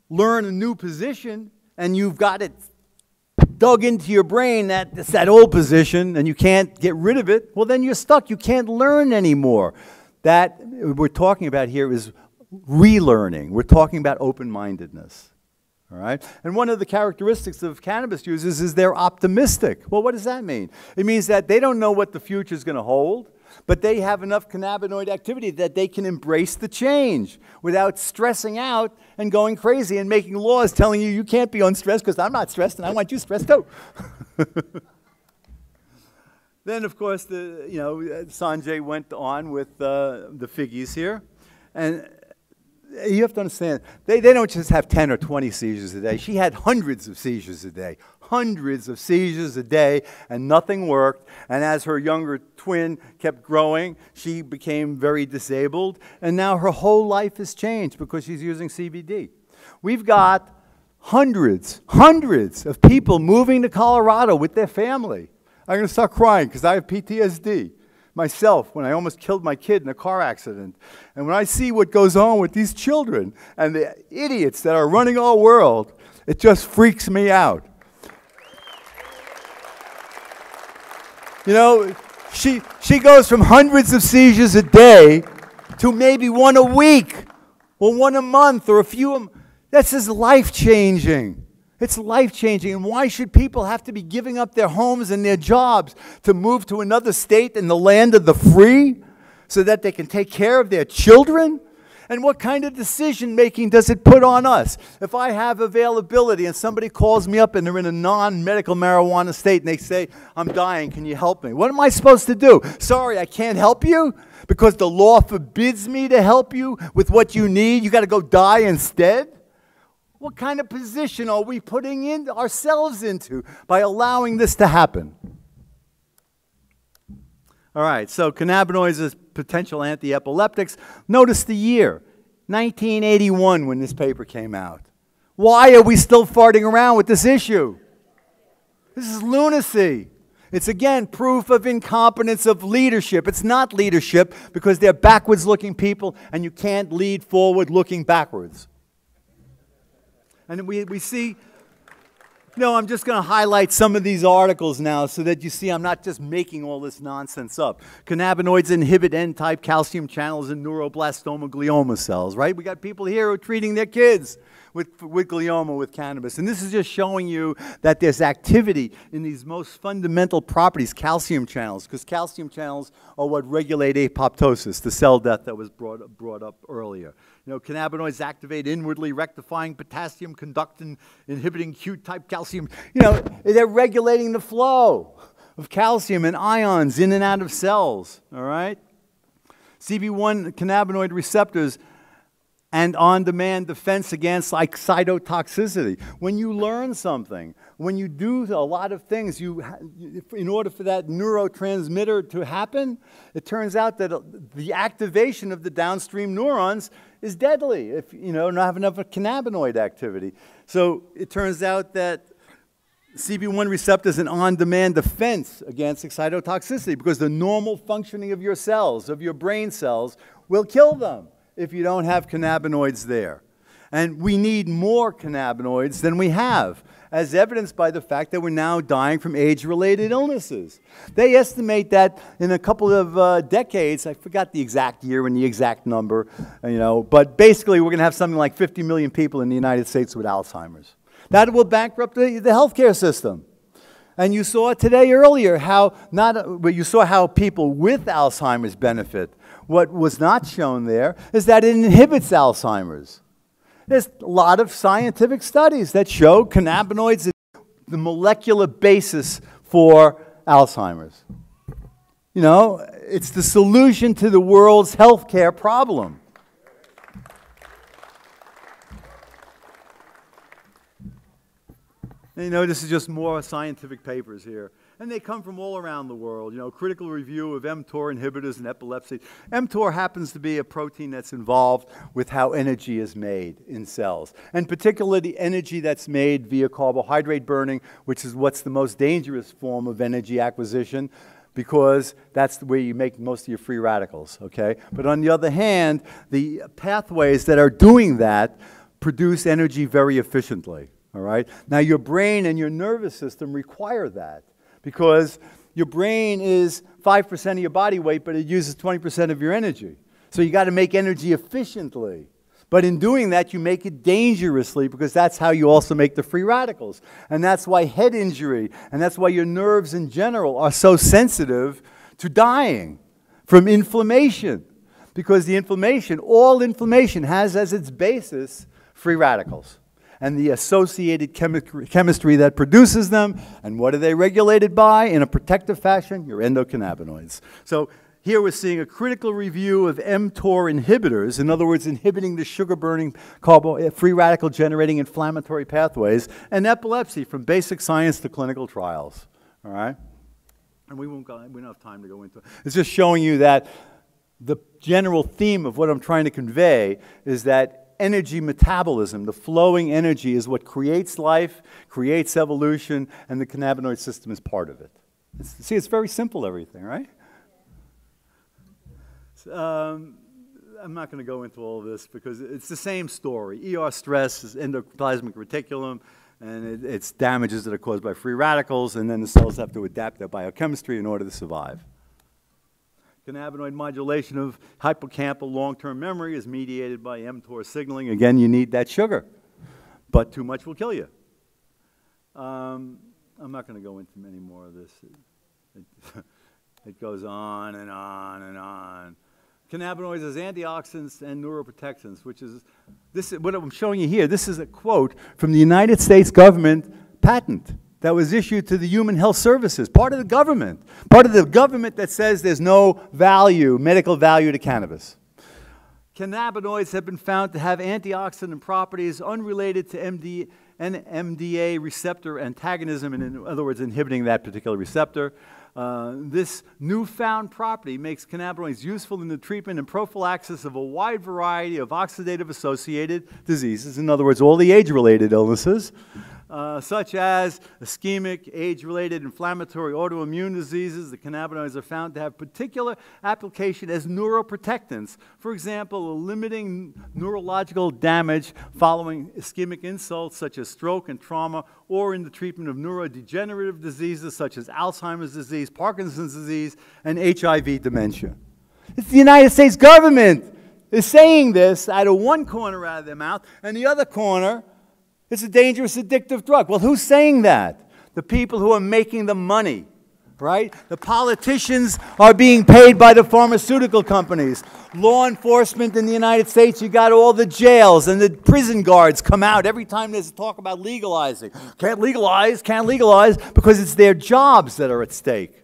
learn a new position and you've got it dug into your brain that it's that old position and you can't get rid of it, well, then you're stuck. You can't learn anymore. That we're talking about here is relearning. We're talking about open-mindedness. All right? And one of the characteristics of cannabis users is they're optimistic. Well, what does that mean? It means that they don't know what the future is going to hold, but they have enough cannabinoid activity that they can embrace the change without stressing out and going crazy and making laws telling you you can't be unstressed because I'm not stressed and I want you stressed too. Then, of course, Sanjay went on with the figgies here. And you have to understand, they don't just have 10 or 20 seizures a day. She had hundreds of seizures a day. Hundreds of seizures a day, and nothing worked. And as her younger twin kept growing, she became very disabled. And now her whole life has changed because she's using CBD. We've got hundreds of people moving to Colorado with their family. I'm going to start crying because I have PTSD. Myself, when I almost killed my kid in a car accident. And when I see what goes on with these children and the idiots that are running our world, it just freaks me out. You know, she goes from hundreds of seizures a day to maybe one a week, or one a month, or a few. This is life-changing. It's life-changing. And why should people have to be giving up their homes and their jobs to move to another state in the land of the free so that they can take care of their children? And what kind of decision-making does it put on us? If I have availability and somebody calls me up and they're in a non-medical marijuana state and they say, I'm dying, can you help me? What am I supposed to do? Sorry, I can't help you because the law forbids me to help you with what you need. You got to go die instead? What kind of position are we putting ourselves into by allowing this to happen? All right, so cannabinoids as potential anti-epileptics. Notice the year, 1981, when this paper came out. Why are we still farting around with this issue? This is lunacy. It's, again, proof of incompetence of leadership. It's not leadership because they're backwards-looking people, and you can't lead forward looking backwards. And we see No, I'm just going to highlight some of these articles now so that you see I'm not just making all this nonsense up. Cannabinoids inhibit N-type calcium channels in neuroblastoma glioma cells, right? We got people here who are treating their kids with glioma with cannabis. And this is just showing you that there's activity in these most fundamental properties, calcium channels, because calcium channels are what regulate apoptosis, the cell death that was brought up earlier. You know, cannabinoids activate inwardly rectifying potassium conductin, inhibiting Q-type calcium. You know, they're regulating the flow of calcium and ions in and out of cells, all right? CB1 cannabinoid receptors and on-demand defense against like cytotoxicity. When you learn something, when you do a lot of things, in order for that neurotransmitter to happen, it turns out that the activation of the downstream neurons is deadly if you don't have enough cannabinoid activity. So it turns out that CB1 receptors an on-demand defense against excitotoxicity because the normal functioning of your cells, of your brain cells, will kill them if you don't have cannabinoids there. And we need more cannabinoids than we have, as evidenced by the fact that we're now dying from age-related illnesses. They estimate that in a couple of decades, I forgot the exact year and the exact number, but basically we're going to have something like 50 million people in the United States with Alzheimer's. That will bankrupt the healthcare system. And you saw today earlier how you saw how people with Alzheimer's benefit. What was not shown there is that it inhibits Alzheimer's. There's a lot of scientific studies that show cannabinoids is the molecular basis for Alzheimer's. You know, it's the solution to the world's healthcare problem. And, this is just more scientific papers here. And they come from all around the world. Critical review of mTOR inhibitors in epilepsy. mTOR happens to be a protein that's involved with how energy is made in cells. And particularly the energy that's made via carbohydrate burning, which is what's the most dangerous form of energy acquisition, because that's where you make most of your free radicals, okay? But on the other hand, the pathways that are doing that produce energy very efficiently. All right? Now, your brain and your nervous system require that because your brain is 5% of your body weight, but it uses 20% of your energy. So you got to make energy efficiently. But in doing that, you make it dangerously because that's how you also make the free radicals. And that's why head injury, and that's why your nerves in general are so sensitive to dying from inflammation. Because the inflammation, all inflammation has as its basis free radicals and the associated chemistry that produces them. And what are they regulated by? In a protective fashion, your endocannabinoids. So here we're seeing a critical review of mTOR inhibitors, in other words, inhibiting the sugar-burning, free radical-generating inflammatory pathways, and epilepsy from basic science to clinical trials. All right? And we don't have time to go into it. It's just showing you that the general theme of what I'm trying to convey is that energy metabolism, the flowing energy, is what creates life, creates evolution, and the cannabinoid system is part of it. See, it's very simple, everything, right? I'm not going to go into all of this because it's the same story. ER stress is endoplasmic reticulum, and it's damages that are caused by free radicals, and then the cells have to adapt their biochemistry in order to survive. Cannabinoid modulation of hippocampal long-term memory is mediated by mTOR signaling. Again, you need that sugar, but too much will kill you. I'm not going to go into many more of this. It goes on and on and on. Cannabinoids as antioxidants and neuroprotectants, which is what I'm showing you here. This is a quote from the United States government patent that was issued to the Human Health Services, part of the government that says there's no value, medical value to cannabis. Cannabinoids have been found to have antioxidant properties unrelated to NMDA receptor antagonism, and in other words, inhibiting that particular receptor. This newfound property makes cannabinoids useful in the treatment and prophylaxis of a wide variety of oxidative-associated diseases, in other words, all the age-related illnesses. such as ischemic, age-related inflammatory autoimmune diseases. The cannabinoids are found to have particular application as neuroprotectants. For example, limiting neurological damage following ischemic insults such as stroke and trauma, or in the treatment of neurodegenerative diseases such as Alzheimer's disease, Parkinson's disease, and HIV dementia. It's the United States government is saying this out of one corner out of their mouth, and the other corner, it's a dangerous, addictive drug. Well, who's saying that? The people who are making the money, right? The politicians are being paid by the pharmaceutical companies. Law enforcement in the United States, you got all the jails, and the prison guards come out every time there's talk about legalizing. Can't legalize, because it's their jobs that are at stake.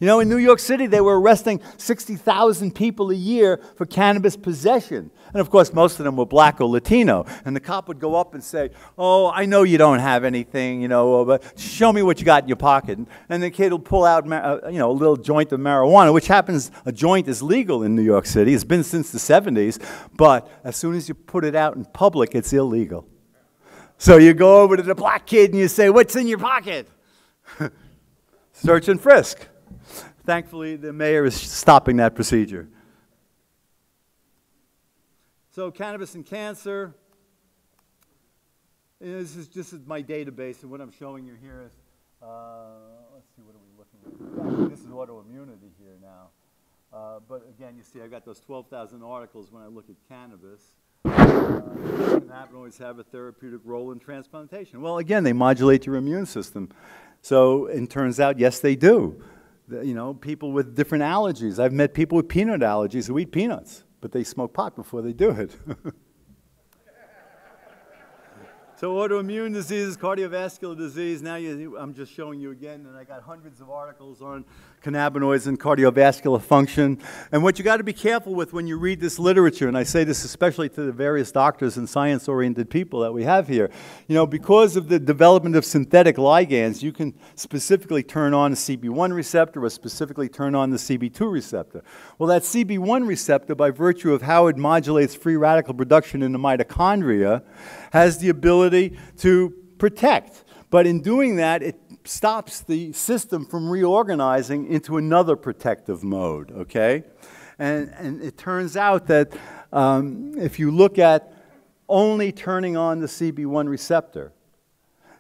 You know, in New York City, they were arresting 60,000 people a year for cannabis possession. And of course, most of them were black or Latino. And the cop would go up and say, oh, I know you don't have anything, you know, but show me what you got in your pocket. And the kid will pull out, you know, a little joint of marijuana, which happens, a joint is legal in New York City. It's been since the 70s. But as soon as you put it out in public, it's illegal. So you go over to the black kid and you say, what's in your pocket? Search and frisk. Thankfully, the mayor is stopping that procedure. So cannabis and cancer. This is my database, and what I'm showing you here is, let's see, what are we looking at? This is autoimmunity here now. But again, you see, I got those 12,000 articles when I look at cannabis. Cannabinoids have a therapeutic role in transplantation. Well, again, they modulate your immune system. So it turns out, yes, they do. You know, people with different allergies. I've met people with peanut allergies who eat peanuts, but they smoke pot before they do it. So autoimmune diseases, cardiovascular disease, now I'm just showing you again, and I got hundreds of articles on cannabinoids and cardiovascular function. And what you got to be careful with when you read this literature, and I say this especially to the various doctors and science-oriented people that we have here, you know, because of the development of synthetic ligands, you can specifically turn on the CB1 receptor or specifically turn on the CB2 receptor. Well, that CB1 receptor, by virtue of how it modulates free radical production in the mitochondria, has the ability to protect. But in doing that, it stops the system from reorganizing into another protective mode, okay? And it turns out that if you look at only turning on the CB1 receptor,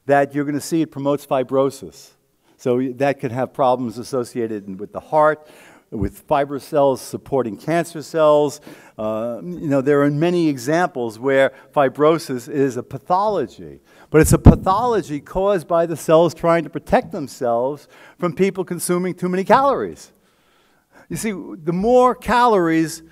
that you're going to see it promotes fibrosis. So that could have problems associated with the heart, with fibrous cells supporting cancer cells. You know, there are many examples where fibrosis is a pathology. But it's a pathology caused by the cells trying to protect themselves from people consuming too many calories. You see, the more calories,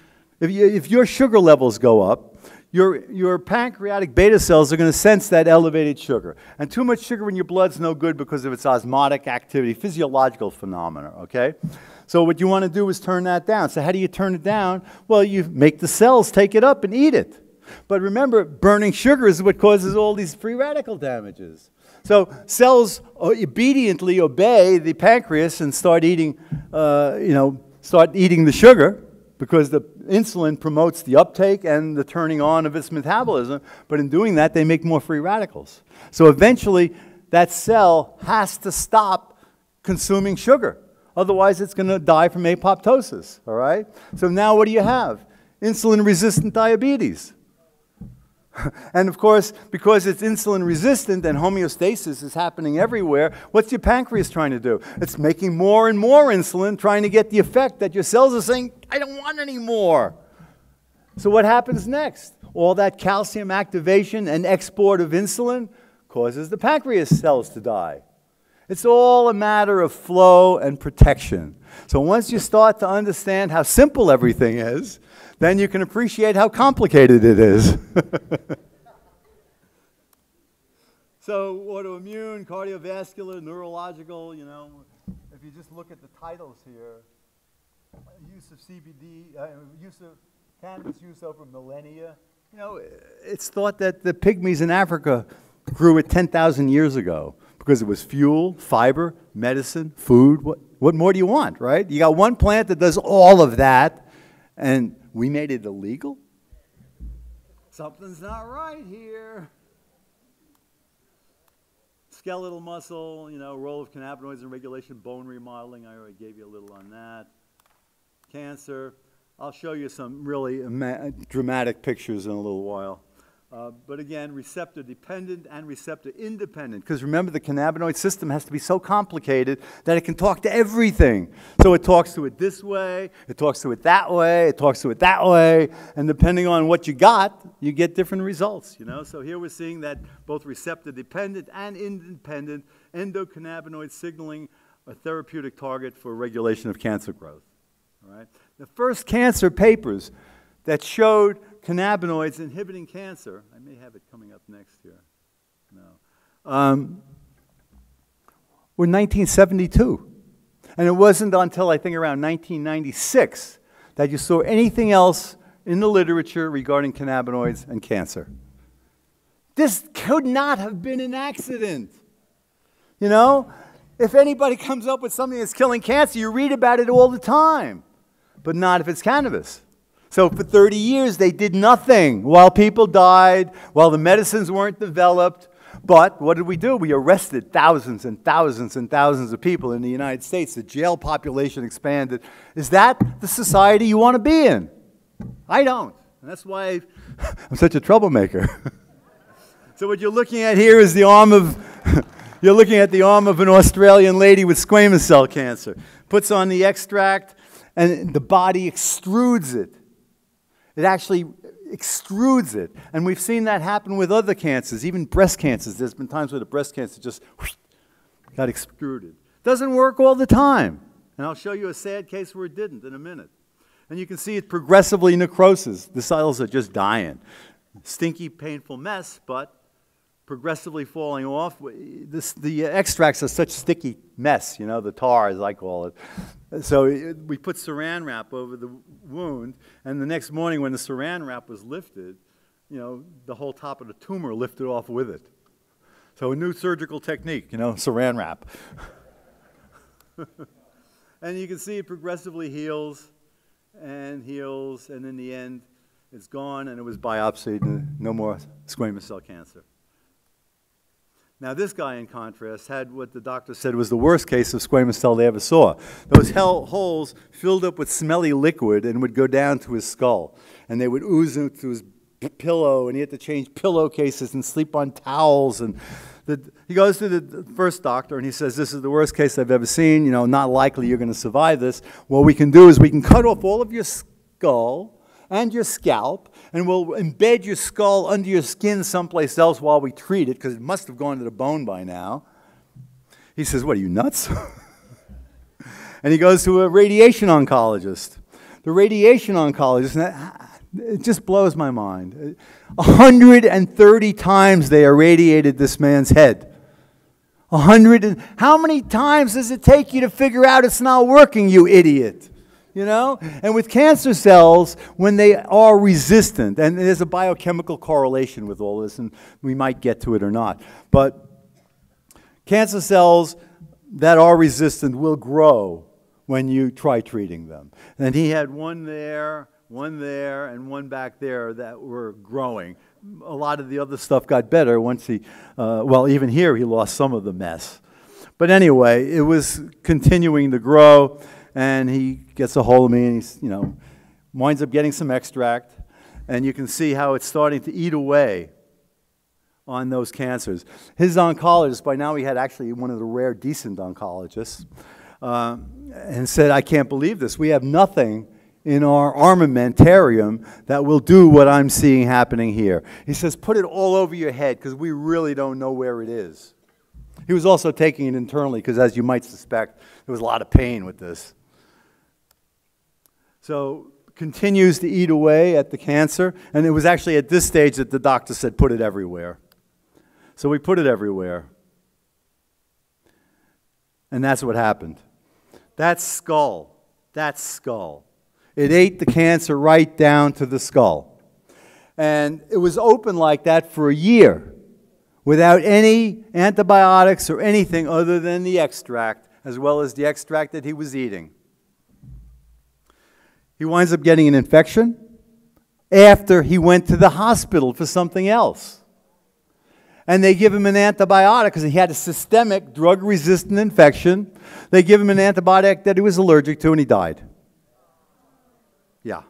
if your sugar levels go up, your pancreatic beta cells are going to sense that elevated sugar. And too much sugar in your blood's no good because of its osmotic activity, physiological phenomena, okay? So what you want to do is turn that down. So how do you turn it down? Well, you make the cells take it up and eat it. But remember, burning sugar is what causes all these free radical damages. So cells obediently obey the pancreas and start eating, start eating the sugar because the insulin promotes the uptake and the turning on of its metabolism. But in doing that, they make more free radicals. So eventually, that cell has to stop consuming sugar. Otherwise, it's going to die from apoptosis, all right? So now what do you have? Insulin-resistant diabetes. And of course, because it's insulin-resistant and homeostasis is happening everywhere, what's your pancreas trying to do? It's making more and more insulin, trying to get the effect that your cells are saying, I don't want any more. So what happens next? All that calcium activation and export of insulin causes the pancreas cells to die. It's all a matter of flow and protection. So once you start to understand how simple everything is, then you can appreciate how complicated it is. So autoimmune, cardiovascular, neurological, you know, if you just look at the titles here, use of CBD, use of cannabis use over millennia. You know, it's thought that the pygmies in Africa grew it 10,000 years ago. Because it was fuel, fiber, medicine, food. What more do you want, right? You got one plant that does all of that, and we made it illegal? Something's not right here. skeletal muscle, you know, role of cannabinoids in regulation, bone remodeling. I already gave you a little on that. Cancer. I'll show you some really dramatic pictures in a little while. But again, receptor dependent and receptor independent, because remember, the cannabinoid system has to be so complicated that it can talk to everything. So it talks to it this way, it talks to it that way, it talks to it that way, and depending on what you got, you get different results, you know? So here we're seeing that both receptor dependent and independent endocannabinoid signaling a therapeutic target for regulation of cancer growth, all right? The first cancer papers that showed cannabinoids inhibiting cancer, I may have it coming up next here, no, were 1972. And it wasn't until I think around 1996 that you saw anything else in the literature regarding cannabinoids and cancer. This could not have been an accident. You know, if anybody comes up with something that's killing cancer, you read about it all the time, but not if it's cannabis. So for 30 years, they did nothing while people died, while the medicines weren't developed. But what did we do? We arrested thousands and thousands and thousands of people in the United States. The jail population expanded. Is that the society you want to be in? I don't. And that's why I'm such a troublemaker. So what you're looking at here is the arm of, you're looking at the arm of an Australian lady with squamous cell cancer. Puts on the extract, and the body extrudes it. It actually extrudes it. And we've seen that happen with other cancers, even breast cancers. There's been times where the breast cancer just whoosh, got extruded. Doesn't work all the time. And I'll show you a sad case where it didn't in a minute. And you can see it progressively necroses. The cells are just dying. Stinky, painful mess, but progressively falling off. The extracts are such sticky mess, you know, the tar, as I call it. So we put saran wrap over the wound, and the next morning when the saran wrap was lifted, you know, the whole top of the tumor lifted off with it. So a new surgical technique, you know, saran wrap. And you can see it progressively heals, and in the end, it's gone, and it was biopsied, and no more squamous cell cancer. Now, this guy, in contrast, had what the doctor said was the worst case of squamous cell they ever saw. Those holes filled up with smelly liquid and would go down to his skull. And they would ooze into his pillow, and he had to change pillowcases and sleep on towels. And he goes to the first doctor, and he says, this is the worst case I've ever seen. You know, not likely you're going to survive this. What we can do is we can cut off all of your skull and your scalp, and we'll embed your skull under your skin someplace else while we treat it, because it must have gone to the bone by now. He says, what, are you nuts? And he goes to a radiation oncologist. The radiation oncologist, it just blows my mind. 130 times they irradiated this man's head. How many times does it take you to figure out it's not working, you idiot? You know? And with cancer cells, when they are resistant, and there's a biochemical correlation with all this, and we might get to it or not, but cancer cells that are resistant will grow when you try treating them. And he had one there, and one back there that were growing. A lot of the other stuff got better once he, well, even here he lost some of the mess. But anyway, it was continuing to grow. And he gets a hold of me, and he's, you know, winds up getting some extract. And you can see how it's starting to eat away on those cancers. His oncologist, by now he had actually one of the rare decent oncologists, and said, I can't believe this. We have nothing in our armamentarium that will do what I'm seeing happening here. He says, put it all over your head, because we really don't know where it is. He was also taking it internally, because as you might suspect, there was a lot of pain with this. So continues to eat away at the cancer, and it was actually at this stage that the doctor said, put it everywhere. So we put it everywhere. And that's what happened. That skull, it ate the cancer right down to the skull. And it was open like that for a year without any antibiotics or anything other than the extract, as well as the extract that he was eating. He winds up getting an infection after he went to the hospital for something else. and they give him an antibiotic because he had a systemic drug-resistant infection. They give him an antibiotic that he was allergic to, and he died. Yeah.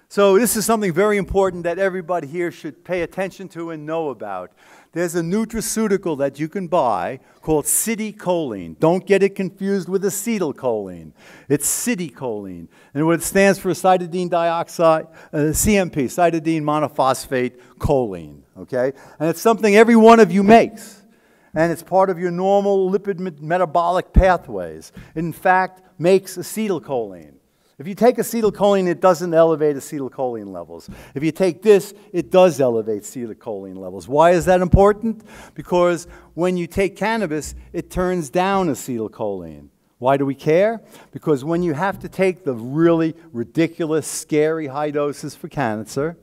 So this is something very important that everybody here should pay attention to and know about. There's a nutraceutical that you can buy called citicoline. Don't get it confused with acetylcholine. It's citicoline. And what it stands for is cytidine dioxide, CMP, cytidine monophosphate choline. Okay? And it's something every one of you makes. And it's part of your normal lipid metabolic pathways. It, in fact, makes acetylcholine. If you take acetylcholine, it doesn't elevate acetylcholine levels. If you take this, it does elevate acetylcholine levels. Why is that important? Because when you take cannabis, it turns down acetylcholine. Why do we care? Because when you have to take the really ridiculous, scary high doses for cancer,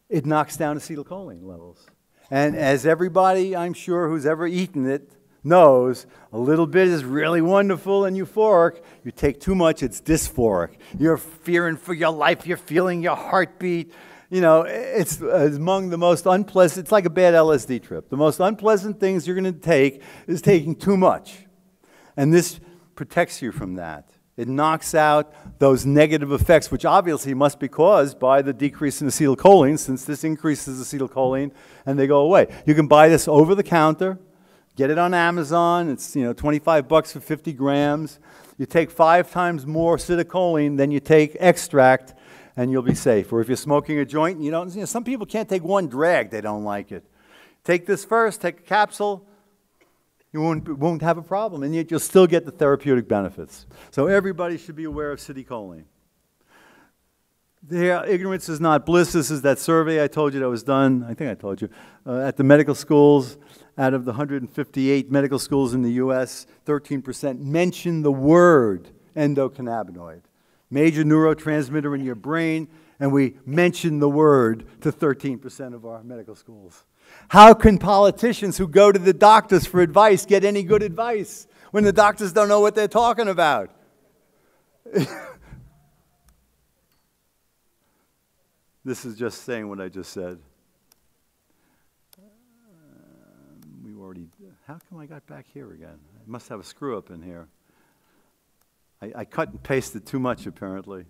it knocks down acetylcholine levels. And as everybody, I'm sure, who's ever eaten it knows, a little bit is really wonderful and euphoric. You take too much, it's dysphoric. You're fearing for your life. You're feeling your heartbeat. You know, it's among the most unpleasant. It's like a bad LSD trip. The most unpleasant things you're going to take is taking too much. And this protects you from that. It knocks out those negative effects, which obviously must be caused by the decrease in acetylcholine, since this increases acetylcholine, and they go away. You can buy this over the counter. Get it on Amazon. It's, you know, 25 bucks for 50 grams. You take 5 times more citicoline than you take extract, and you'll be safe. Or if you're smoking a joint, and you don't, you know, some people can't take one drag. They don't like it. Take this first. Take a capsule. You won't have a problem, and yet you'll still get the therapeutic benefits. So everybody should be aware of citicoline. Ignorance is not bliss. This is that survey I told you that was done, I think I told you, at the medical schools. Out of the 158 medical schools in the U.S., 13% mention the word endocannabinoid, major neurotransmitter in your brain, and we mention the word to 13% of our medical schools. How can politicians who go to the doctors for advice get any good advice when the doctors don't know what they're talking about? This is just saying what I just said. How come I got back here again? I must have a screw up in here. I cut and pasted too much, apparently.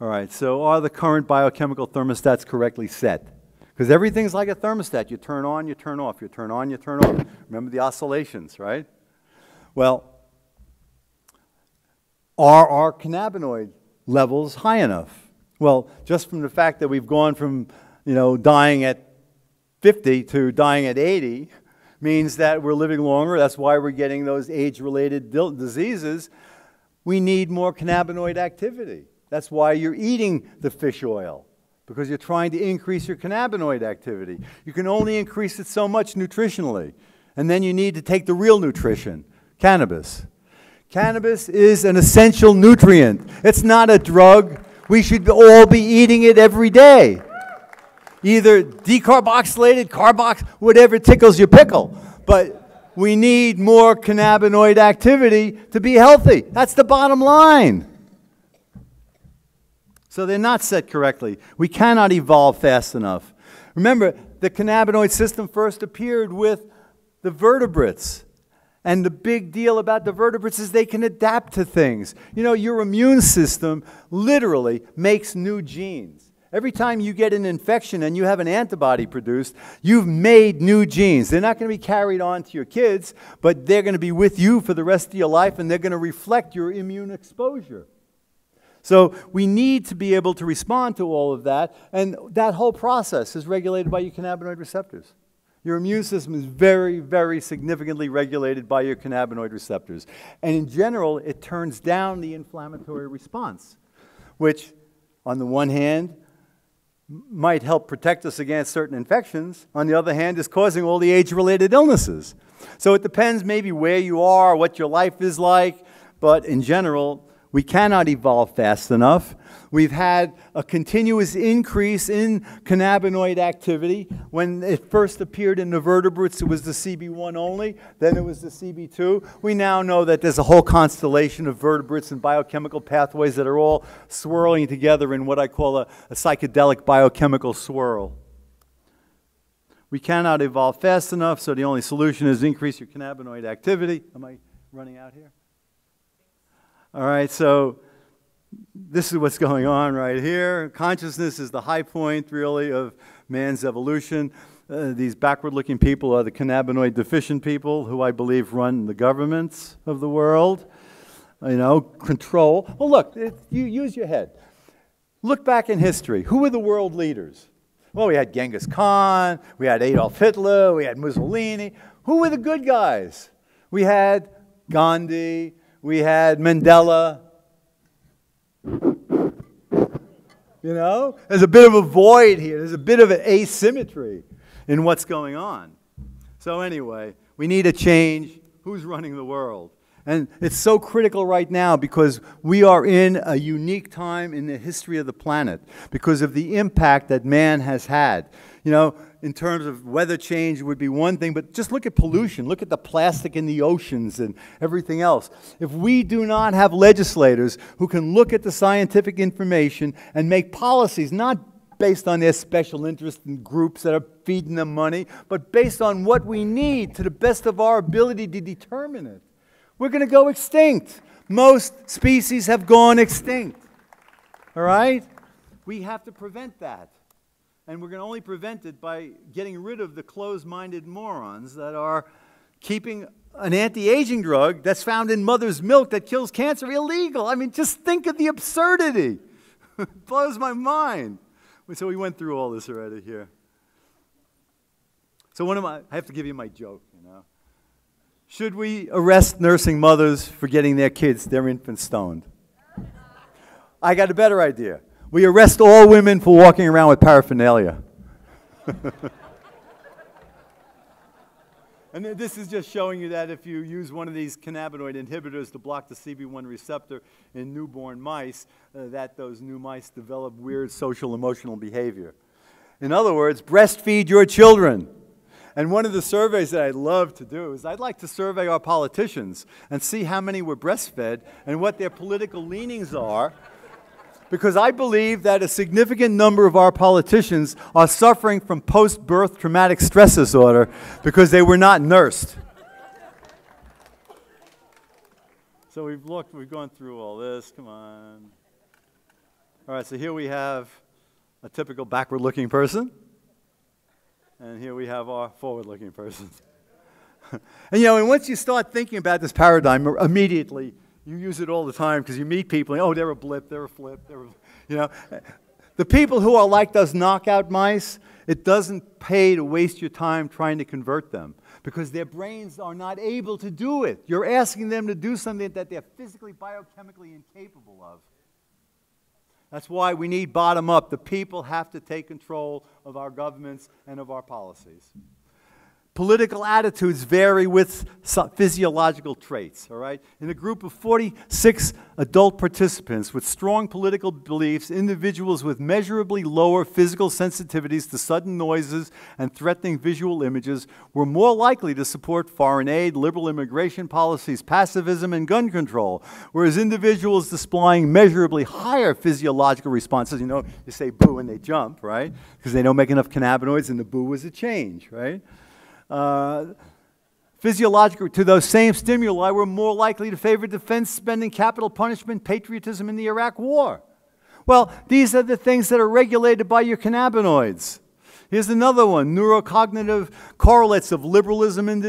All right, so are the current biochemical thermostats correctly set? Because everything's like a thermostat. You turn on, you turn off. You turn on, you turn off. Remember the oscillations, right? Well, are our cannabinoid levels high enough? Well, just from the fact that we've gone from, you know, dying at 50 to dying at 80 means that we're living longer. That's why we're getting those age-related diseases. We need more cannabinoid activity. That's why you're eating the fish oil, because you're trying to increase your cannabinoid activity. You can only increase it so much nutritionally, and then you need to take the real nutrition, cannabis. Cannabis is an essential nutrient. It's not a drug. We should all be eating it every day. Either decarboxylated, whatever tickles your pickle. But we need more cannabinoid activity to be healthy. That's the bottom line. So they're not set correctly. We cannot evolve fast enough. Remember, the cannabinoid system first appeared with the vertebrates. And the big deal about the vertebrates is they can adapt to things. You know, your immune system literally makes new genes. Every time you get an infection and you have an antibody produced, you've made new genes. They're not going to be carried on to your kids, but they're going to be with you for the rest of your life, and they're going to reflect your immune exposure. So we need to be able to respond to all of that, and that whole process is regulated by your cannabinoid receptors. Your immune system is very, very significantly regulated by your cannabinoid receptors. And in general, it turns down the inflammatory response, which, on the one hand, might help protect us against certain infections. On the other hand, is causing all the age-related illnesses. So it depends maybe where you are, what your life is like, but in general, We cannot evolve fast enough. We've had a continuous increase in cannabinoid activity. When it first appeared in the vertebrates, it was the CB1 only, then it was the CB2. We now know that there's a whole constellation of vertebrates and biochemical pathways that are all swirling together in what I call a psychedelic biochemical swirl. We cannot evolve fast enough, so the only solution is increase your cannabinoid activity. Am I running out here? All right, so this is what's going on right here. Consciousness is the high point, really, of man's evolution. These backward-looking people are the cannabinoid deficient people who I believe run the governments of the world. You know, control. Well, look, you use your head. Look back in history. Who were the world leaders? Well, we had Genghis Khan, we had Adolf Hitler, we had Mussolini. Who were the good guys? We had Gandhi, we had Mandela. You know, there's a bit of a void here. There's a bit of an asymmetry in what's going on. So anyway, we need a change. Who's running the world? And it's so critical right now because we are in a unique time in the history of the planet because of the impact that man has had. You know, in terms of weather change would be one thing, but just look at pollution. Look at the plastic in the oceans and everything else. If we do not have legislators who can look at the scientific information and make policies, not based on their special interest in groups that are feeding them money, but based on what we need to the best of our ability to determine it, we're going to go extinct. Most species have gone extinct. All right? We have to prevent that. And we're going to only prevent it by getting rid of the closed-minded morons that are keeping an anti-aging drug that's found in mother's milk that kills cancer illegal. I mean, just think of the absurdity. It blows my mind. So we went through all this already here. So I have to give you my joke, you know. Should we arrest nursing mothers for getting their kids, their infants, stoned? I got a better idea. We arrest all women for walking around with paraphernalia. And this is just showing you that if you use one of these cannabinoid inhibitors to block the CB1 receptor in newborn mice, that those new mice develop weird social emotional behavior. In other words, breastfeed your children. And one of the surveys that I'd love to do is I'd like to survey our politicians and see how many were breastfed and what their political leanings are. Because I believe that a significant number of our politicians are suffering from post-birth traumatic stress disorder because they were not nursed. So we've gone through all this, come on. All right, so here we have a typical backward-looking person. And here we have our forward-looking person. And you know, and once you start thinking about this paradigm, immediately you use it all the time because you meet people and, oh, they're a blip, they're a flip, you know. The people who are like those knockout mice, it doesn't pay to waste your time trying to convert them because their brains are not able to do it. You're asking them to do something that they're physically, biochemically incapable of. That's why we need bottom-up. The people have to take control of our governments and of our policies. Political attitudes vary with physiological traits, all right? In a group of 46 adult participants with strong political beliefs, individuals with measurably lower physical sensitivities to sudden noises and threatening visual images were more likely to support foreign aid, liberal immigration policies, pacifism, and gun control, whereas individuals displaying measurably higher physiological responses, you know, you say boo and they jump, right? Because they don't make enough cannabinoids and the boo was a change, right? Physiologically, to those same stimuli, were more likely to favor defense spending, capital punishment, patriotism in the Iraq War. Well, these are the things that are regulated by your cannabinoids. Here's another one, neurocognitive correlates of liberalism and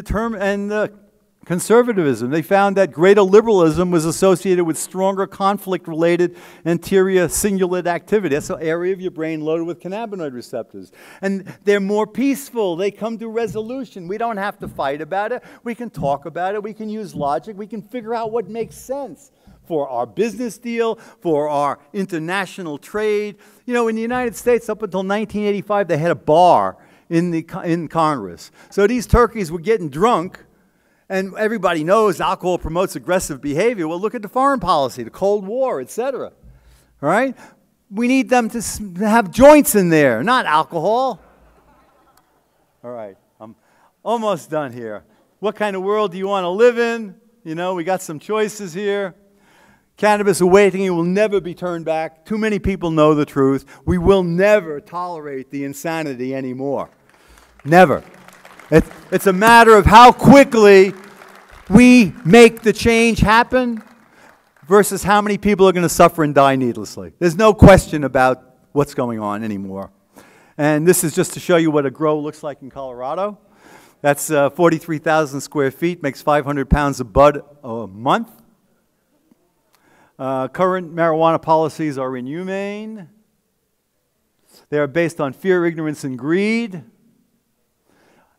conservatism. They found that greater liberalism was associated with stronger conflict-related anterior cingulate activity. That's an area of your brain loaded with cannabinoid receptors. And they're more peaceful. They come to resolution. We don't have to fight about it. We can talk about it. We can use logic. We can figure out what makes sense for our business deal, for our international trade. You know, in the United States, up until 1985, they had a bar in Congress. So these turkeys were getting drunk, And everybody knows alcohol promotes aggressive behavior. Well, look at the foreign policy, the Cold War, etc. All right? We need them to have joints in there, not alcohol. All right, I'm almost done here. What kind of world do you want to live in? You know, we got some choices here. Cannabis awakening will never be turned back. Too many people know the truth. We will never tolerate the insanity anymore. Never. It's a matter of how quickly we make the change happen versus how many people are going to suffer and die needlessly. There's no question about what's going on anymore. And this is just to show you what a grow looks like in Colorado. That's 43,000 square feet, makes 500 pounds of bud a month. Current marijuana policies are inhumane. They are based on fear, ignorance, and greed.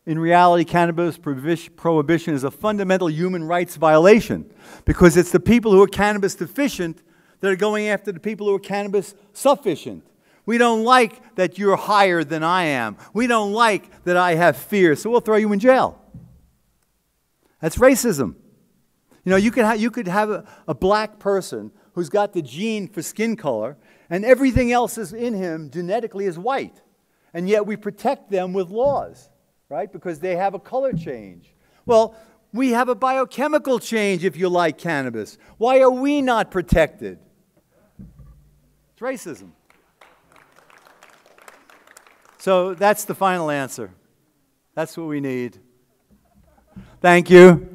In reality, cannabis prohibition is a fundamental human rights violation because it's the people who are cannabis deficient that are going after the people who are cannabis sufficient. We don't like that you're higher than I am. We don't like that I have fear, so we'll throw you in jail. That's racism. You know, you could have a black person who's got the gene for skin color, and everything else is in him genetically is white. And yet we protect them with laws, right? Because they have a color change. Well, we have a biochemical change if you like cannabis. Why are we not protected? It's racism. So that's the final answer. That's what we need. Thank you.